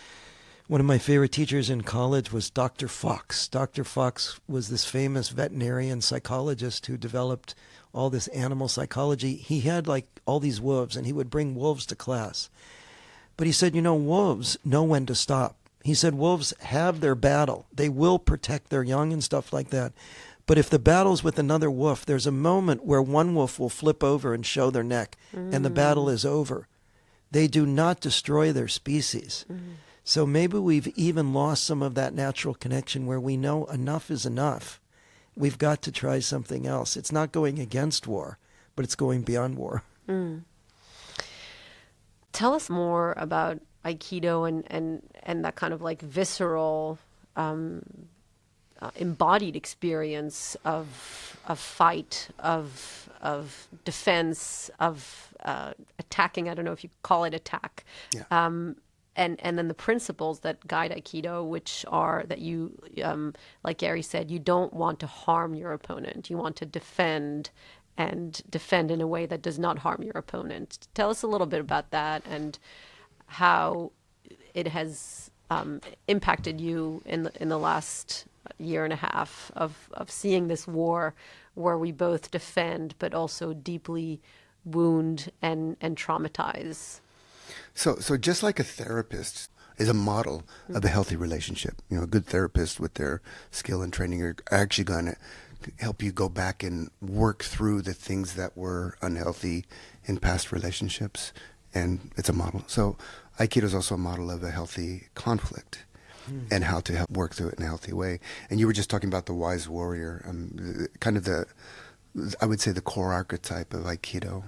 One of my favorite teachers in college was Dr. Fox. Dr. Fox was this famous veterinarian psychologist who developed all this animal psychology. He had like all these wolves, and he would bring wolves to class. But he said, you know, wolves know when to stop. He said wolves have their battle. They will protect their young and stuff like that. But if the battle's with another wolf, there's a moment where one wolf will flip over and show their neck, and the battle is over. They do not destroy their species. So maybe we've even lost some of that natural connection where we know enough is enough. We've got to try something else. It's not going against war, but it's going beyond war. Tell us more about Aikido and that kind of like visceral embodied experience of fight, of defense, of attacking. I don't know if you call it attack. Yeah. And then the principles that guide Aikido, which are that you, like Gary said, you don't want to harm your opponent. You want to defend, and defend in a way that does not harm your opponent. Tell us a little bit about that and how it has impacted you in the last year and a half of seeing this war where we both defend but also deeply wound and traumatize. So just like a therapist is a model of a healthy relationship, a good therapist with their skill and training are actually going to help you go back and work through the things that were unhealthy in past relationships, and it's a model. So Aikido is also a model of a healthy conflict and how to help work through it in a healthy way. And you were just talking about the wise warrior, kind of I would say the core archetype of Aikido,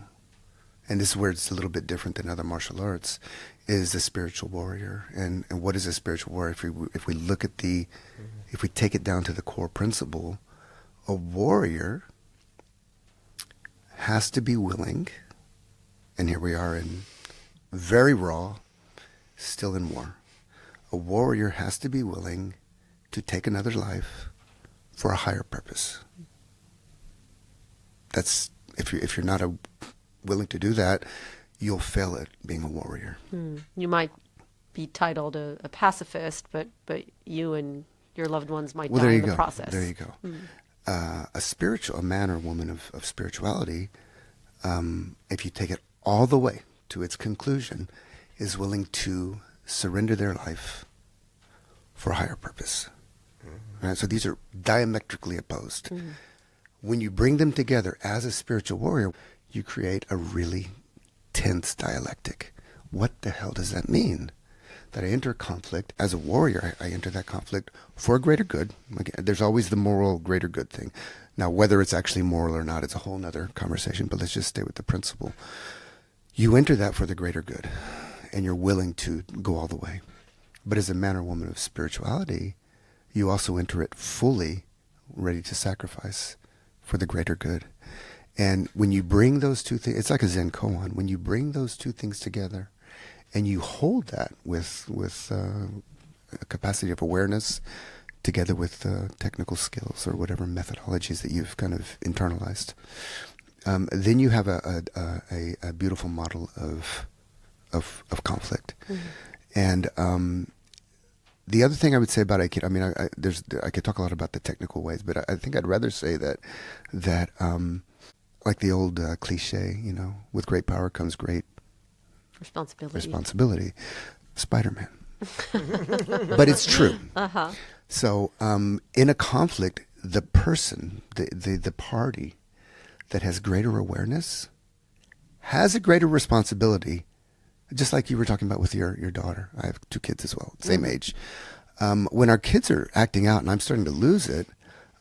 and this is where it's a little bit different than other martial arts, is the spiritual warrior. And what is a spiritual warrior? If we look at if we take it down to the core principle, a warrior has to be willing, and here we are in very raw, still in war. A warrior has to be willing to take another life for a higher purpose. That's if you're not willing to do that, you'll fail at being a warrior. You might be titled a pacifist, but you and your loved ones might die in the process. There you go. A man or woman of spirituality, if you take it all the way to its conclusion, is willing to surrender their life for a higher purpose. Right? So these are diametrically opposed. When you bring them together as a spiritual warrior, you create a really tense dialectic. What the hell does that mean? That I enter conflict as a warrior, I enter that conflict for a greater good. Again, there's always the moral greater good thing. Now, whether it's actually moral or not, it's a whole nother conversation, but let's just stay with the principle. You enter that for the greater good, and you're willing to go all the way. But as a man or woman of spirituality, you also enter it fully ready to sacrifice for the greater good. And when you bring those two things, it's like a Zen koan. When you bring those two things together, and you hold that with a capacity of awareness, together with technical skills or whatever methodologies that you've kind of internalized, then you have a beautiful model of conflict. And the other thing I would say about Aikido, I mean, I could talk a lot about the technical ways, but I think I'd rather say that like the old cliche, with great power comes great responsibility. Spider-Man. But it's true. So in a conflict, the person, the party that has greater awareness has a greater responsibility, just like you were talking about with your daughter. I have 2 kids as well, same age. When our kids are acting out and I'm starting to lose it,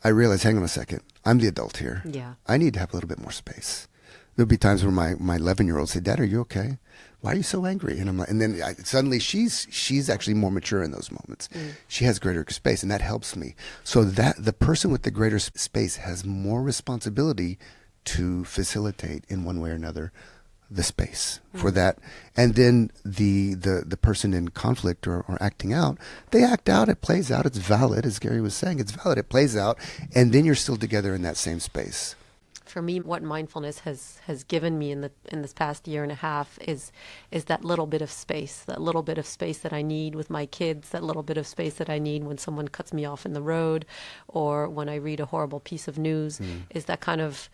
I realize, hang on a second, I'm the adult here. Yeah. I need to have a little bit more space. There'll be times where my 11-year-old say, "Dad, are you okay? Why are you so angry?" And I'm like, and then suddenly she's actually more mature in those moments. She has greater space, and that helps me. So that the person with the greater space has more responsibility to facilitate in one way or another the space for that. And then the person in conflict or acting out, they act out, it plays out, it's valid, as Gary was saying, it's valid, it plays out, and then you're still together in that same space. For me, what mindfulness has given me in this past year and a half is that little bit of space, that I need with my kids, that little bit of space that I need when someone cuts me off in the road, or when I read a horrible piece of news, is that kind of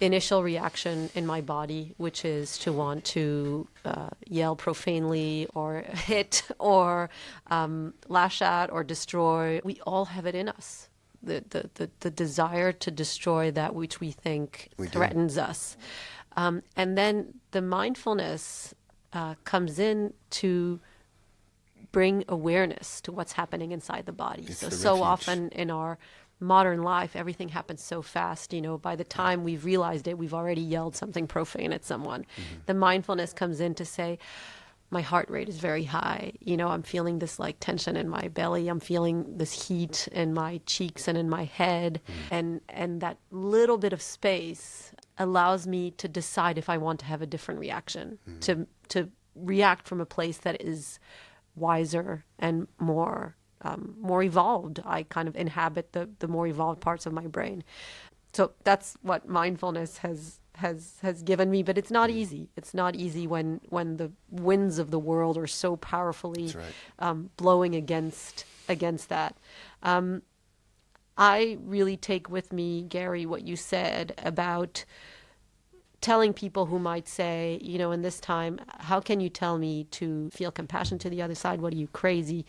initial reaction in my body, which is to want to yell profanely or hit or lash at or destroy. We all have it in us. The desire to destroy that which we think threatens us. And then the mindfulness comes in to bring awareness to what's happening inside the body. So often in our modern life, everything happens so fast. By the time we've realized it, we've already yelled something profane at someone. The mindfulness comes in to say, my heart rate is very high. I'm feeling this tension in my belly. I'm feeling this heat in my cheeks and in my head. And that little bit of space allows me to decide if I want to have a different reaction, to react from a place that is wiser and more evolved. I kind of inhabit the more evolved parts of my brain. So that's what mindfulness has given me, but it's not easy. It's not easy when the winds of the world are so powerfully blowing against that. I really take with me, Gary, what you said about telling people who might say, in this time, how can you tell me to feel compassion to the other side? What are you, crazy?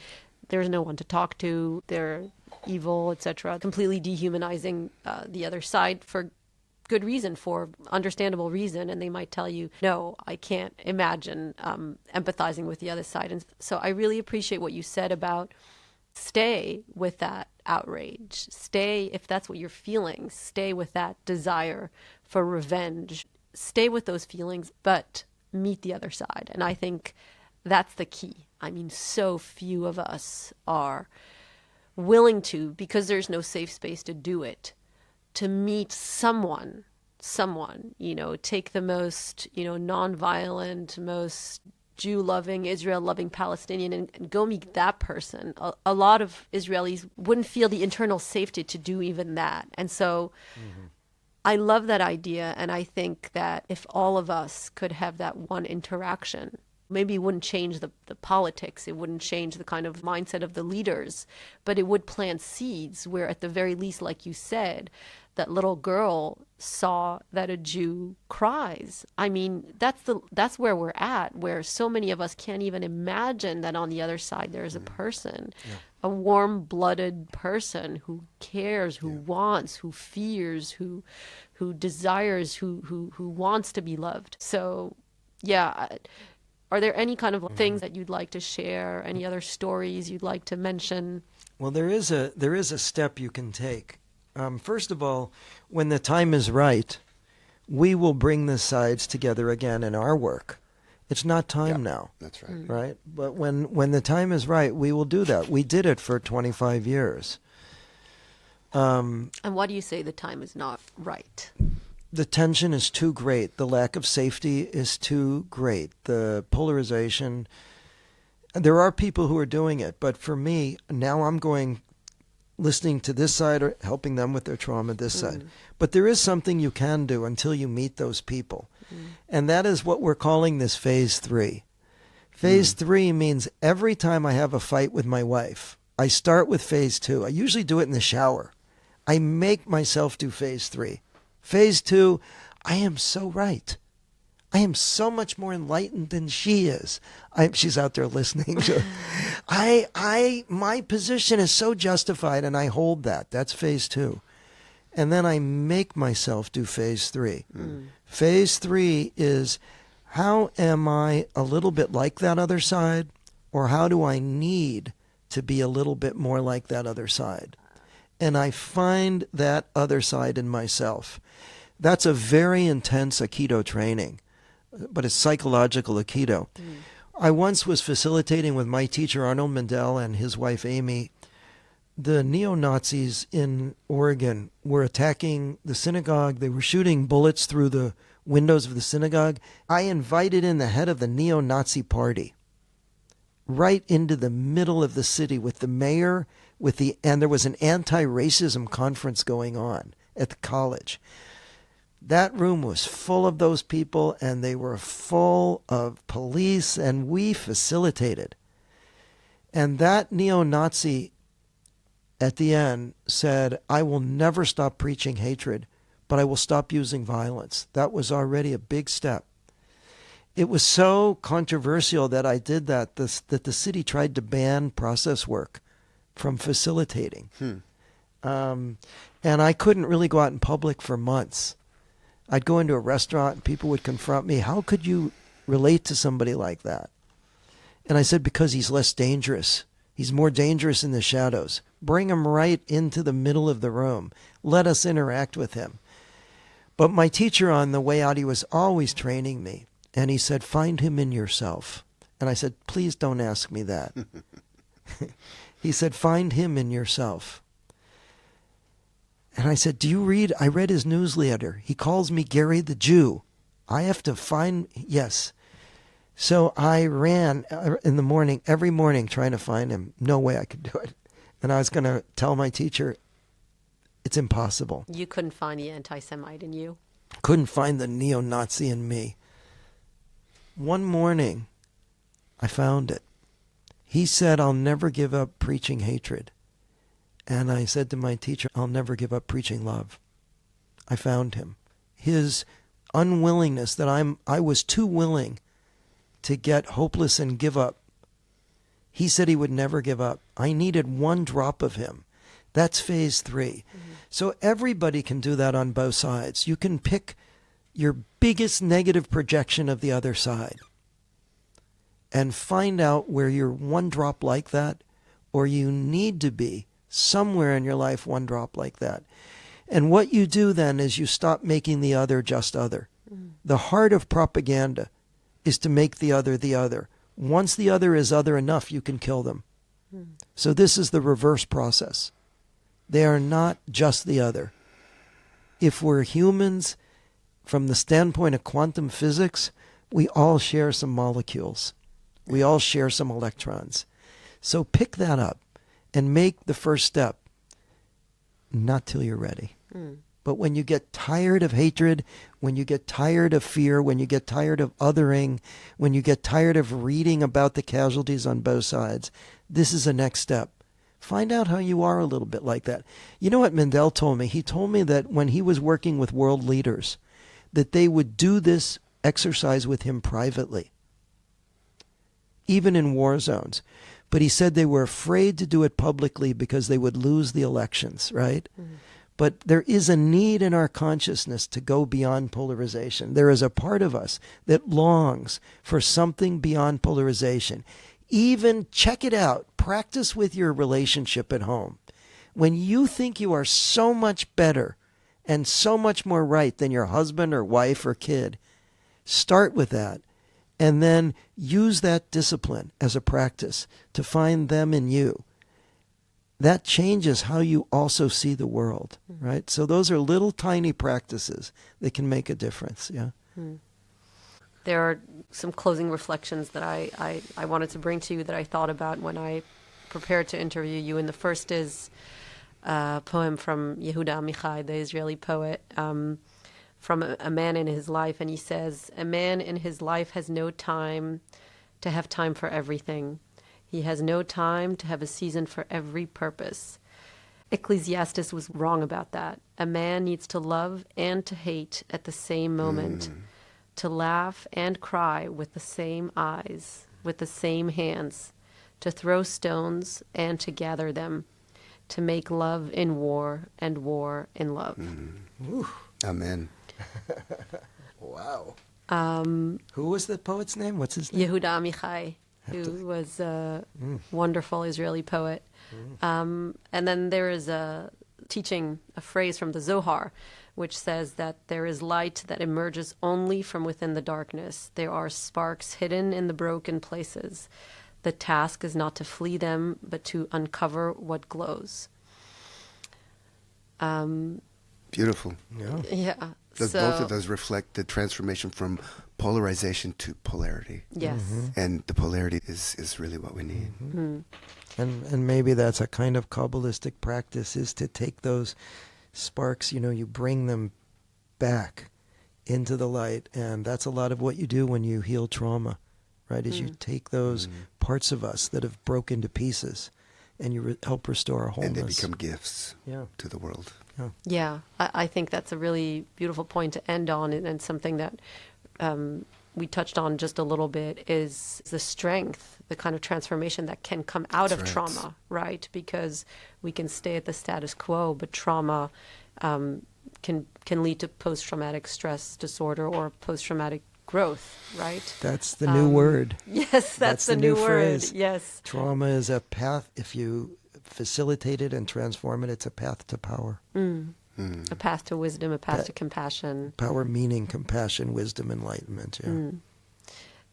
There's no one to talk to. They're evil, etc. Completely dehumanizing the other side for good reason, for understandable reason. And they might tell you, no, I can't imagine empathizing with the other side. And so I really appreciate what you said about stay with that outrage. Stay, if that's what you're feeling, stay with that desire for revenge. Stay with those feelings, but meet the other side. And I think that's the key. I mean, so few of us are willing to, because there's no safe space to do it, to meet someone, take the most, nonviolent, most Jew-loving, Israel-loving Palestinian and go meet that person. A lot of Israelis wouldn't feel the internal safety to do even that. And so I love that idea, and I think that if all of us could have that one interaction, maybe it wouldn't change the politics, it wouldn't change the kind of mindset of the leaders, but it would plant seeds where at the very least, like you said, that little girl saw that a Jew cries. I mean, that's where we're at, where so many of us can't even imagine that on the other side there is a person, a warm-blooded person who cares, who wants, who fears, who desires, who wants to be loved. So, yeah. Are there any kind of things that you'd like to share? Any other stories you'd like to mention? Well, there is a step you can take. First of all, when the time is right, we will bring the sides together again in our work. It's not time now. That's right. Right? But when the time is right, we will do that. We did it for 25 years. And why do you say the time is not right? The tension is too great. The lack of safety is too great. The polarization. There are people who are doing it, but for me, now I'm listening to this side or helping them with their trauma, this side. But there is something you can do until you meet those people. And that is what we're calling this phase 3. Phase 3 means every time I have a fight with my wife, I start with phase 2. I usually do it in the shower. I make myself do phase 3. Phase 2, I am so right. I am so much more enlightened than she is. She's out there listening. My position is so justified, and I hold that. That's phase 2. And then I make myself do phase 3. Phase 3 is, how am I a little bit like that other side, or how do I need to be a little bit more like that other side? And I find that other side in myself. That's a very intense Aikido training, but it's psychological Aikido. I once was facilitating with my teacher, Arnold Mindell, and his wife, Amy. The neo-Nazis in Oregon were attacking the synagogue. They were shooting bullets through the windows of the synagogue. I invited in the head of the neo-Nazi party right into the middle of the city with the mayor, and there was an anti-racism conference going on at the college. That room was full of those people, and they were full of police, and we facilitated. And that neo-Nazi at the end said, I will never stop preaching hatred, but I will stop using violence. That was already a big step. It was so controversial that I did that the city tried to ban process work from facilitating. And I couldn't really go out in public for months. I'd go into a restaurant and people would confront me. How could you relate to somebody like that? And I said, because he's less dangerous. He's more dangerous in the shadows. Bring him right into the middle of the room. Let us interact with him. But my teacher on the way out, he was always training me. And he said, find him in yourself. And I said, please don't ask me that. He said, find him in yourself. And I said, do you read? I read his newsletter. He calls me Gary the Jew. I have to find, yes. So I ran in the morning, every morning, trying to find him. No way I could do it. And I was going to tell my teacher, it's impossible. You couldn't find the anti-Semite in you? Couldn't find the neo-Nazi in me. One morning, I found it. He said, I'll never give up preaching hatred. And I said to my teacher, I'll never give up preaching love. I found him. His unwillingness that I was too willing to get hopeless and give up. He said he would never give up. I needed one drop of him. That's phase 3. So everybody can do that on both sides. You can pick your biggest negative projection of the other side and find out where you're one drop like that, or you need to be somewhere in your life one drop like that. And what you do then is you stop making the other just other. The heart of propaganda is to make the other the other. Once the other is other enough, you can kill them. So this is the reverse process. They are not just the other. If we're humans, from the standpoint of quantum physics, we all share some molecules. We all share some electrons. So pick that up and make the first step. Not till you're ready. But when you get tired of hatred, when you get tired of fear, when you get tired of othering, when you get tired of reading about the casualties on both sides, this is a next step. Find out how you are a little bit like that. You know what Mendel told me? He told me that when he was working with world leaders, that they would do this exercise with him privately, even in war zones. But he said they were afraid to do it publicly because they would lose the elections, right? But there is a need in our consciousness to go beyond polarization. There is a part of us that longs for something beyond polarization. Even check it out. Practice with your relationship at home. When you think you are so much better and so much more right than your husband or wife or kid, start with that. And then use that discipline as a practice to find them in you. That changes how you also see the world, right? So those are little tiny practices that can make a difference, yeah? There are some closing reflections that I wanted to bring to you that I thought about when I prepared to interview you. And the first is a poem from Yehuda Amichai, the Israeli poet, from a man in his life. And he says, a man in his life has no time to have time for everything. He has no time to have a season for every purpose. Ecclesiastes was wrong about that. A man needs to love and to hate at the same moment, to laugh and cry with the same eyes, with the same hands, to throw stones and to gather them, to make love in war and war in love. Amen. Wow. Who was the poet's name? What's his name? Yehuda Amichai, who was a wonderful Israeli poet. And then there is a teaching, a phrase from the Zohar, which says that there is light that emerges only from within the darkness. There are sparks hidden in the broken places. The task is not to flee them, but to uncover what glows. Beautiful. Yeah. Both of those reflect the transformation from polarization to polarity. Yes. And the polarity is really what we need. And maybe that's a kind of Kabbalistic practice, is to take those sparks, you bring them back into the light. And that's a lot of what you do when you heal trauma, right? Is you take those parts of us that have broken to pieces and you help restore our wholeness. And they become gifts to the world. Yeah, I think that's a really beautiful point to end on, and something that we touched on just a little bit is the strength, the kind of transformation that can come out of trauma, right? Because we can stay at the status quo, but trauma can lead to post-traumatic stress disorder or post-traumatic growth, right? That's the new word. Yes, that's the new word. Phrase. Yes. Trauma is a path. If you facilitate it and transform it, it's a path to power. A path to wisdom, a path to compassion. Power meaning compassion, wisdom, enlightenment. Yeah.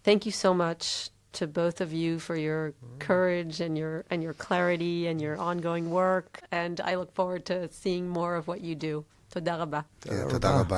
Thank you so much to both of you for your courage and your clarity and your ongoing work. And I look forward to seeing more of what you do. Toda rabba. Toda rabba.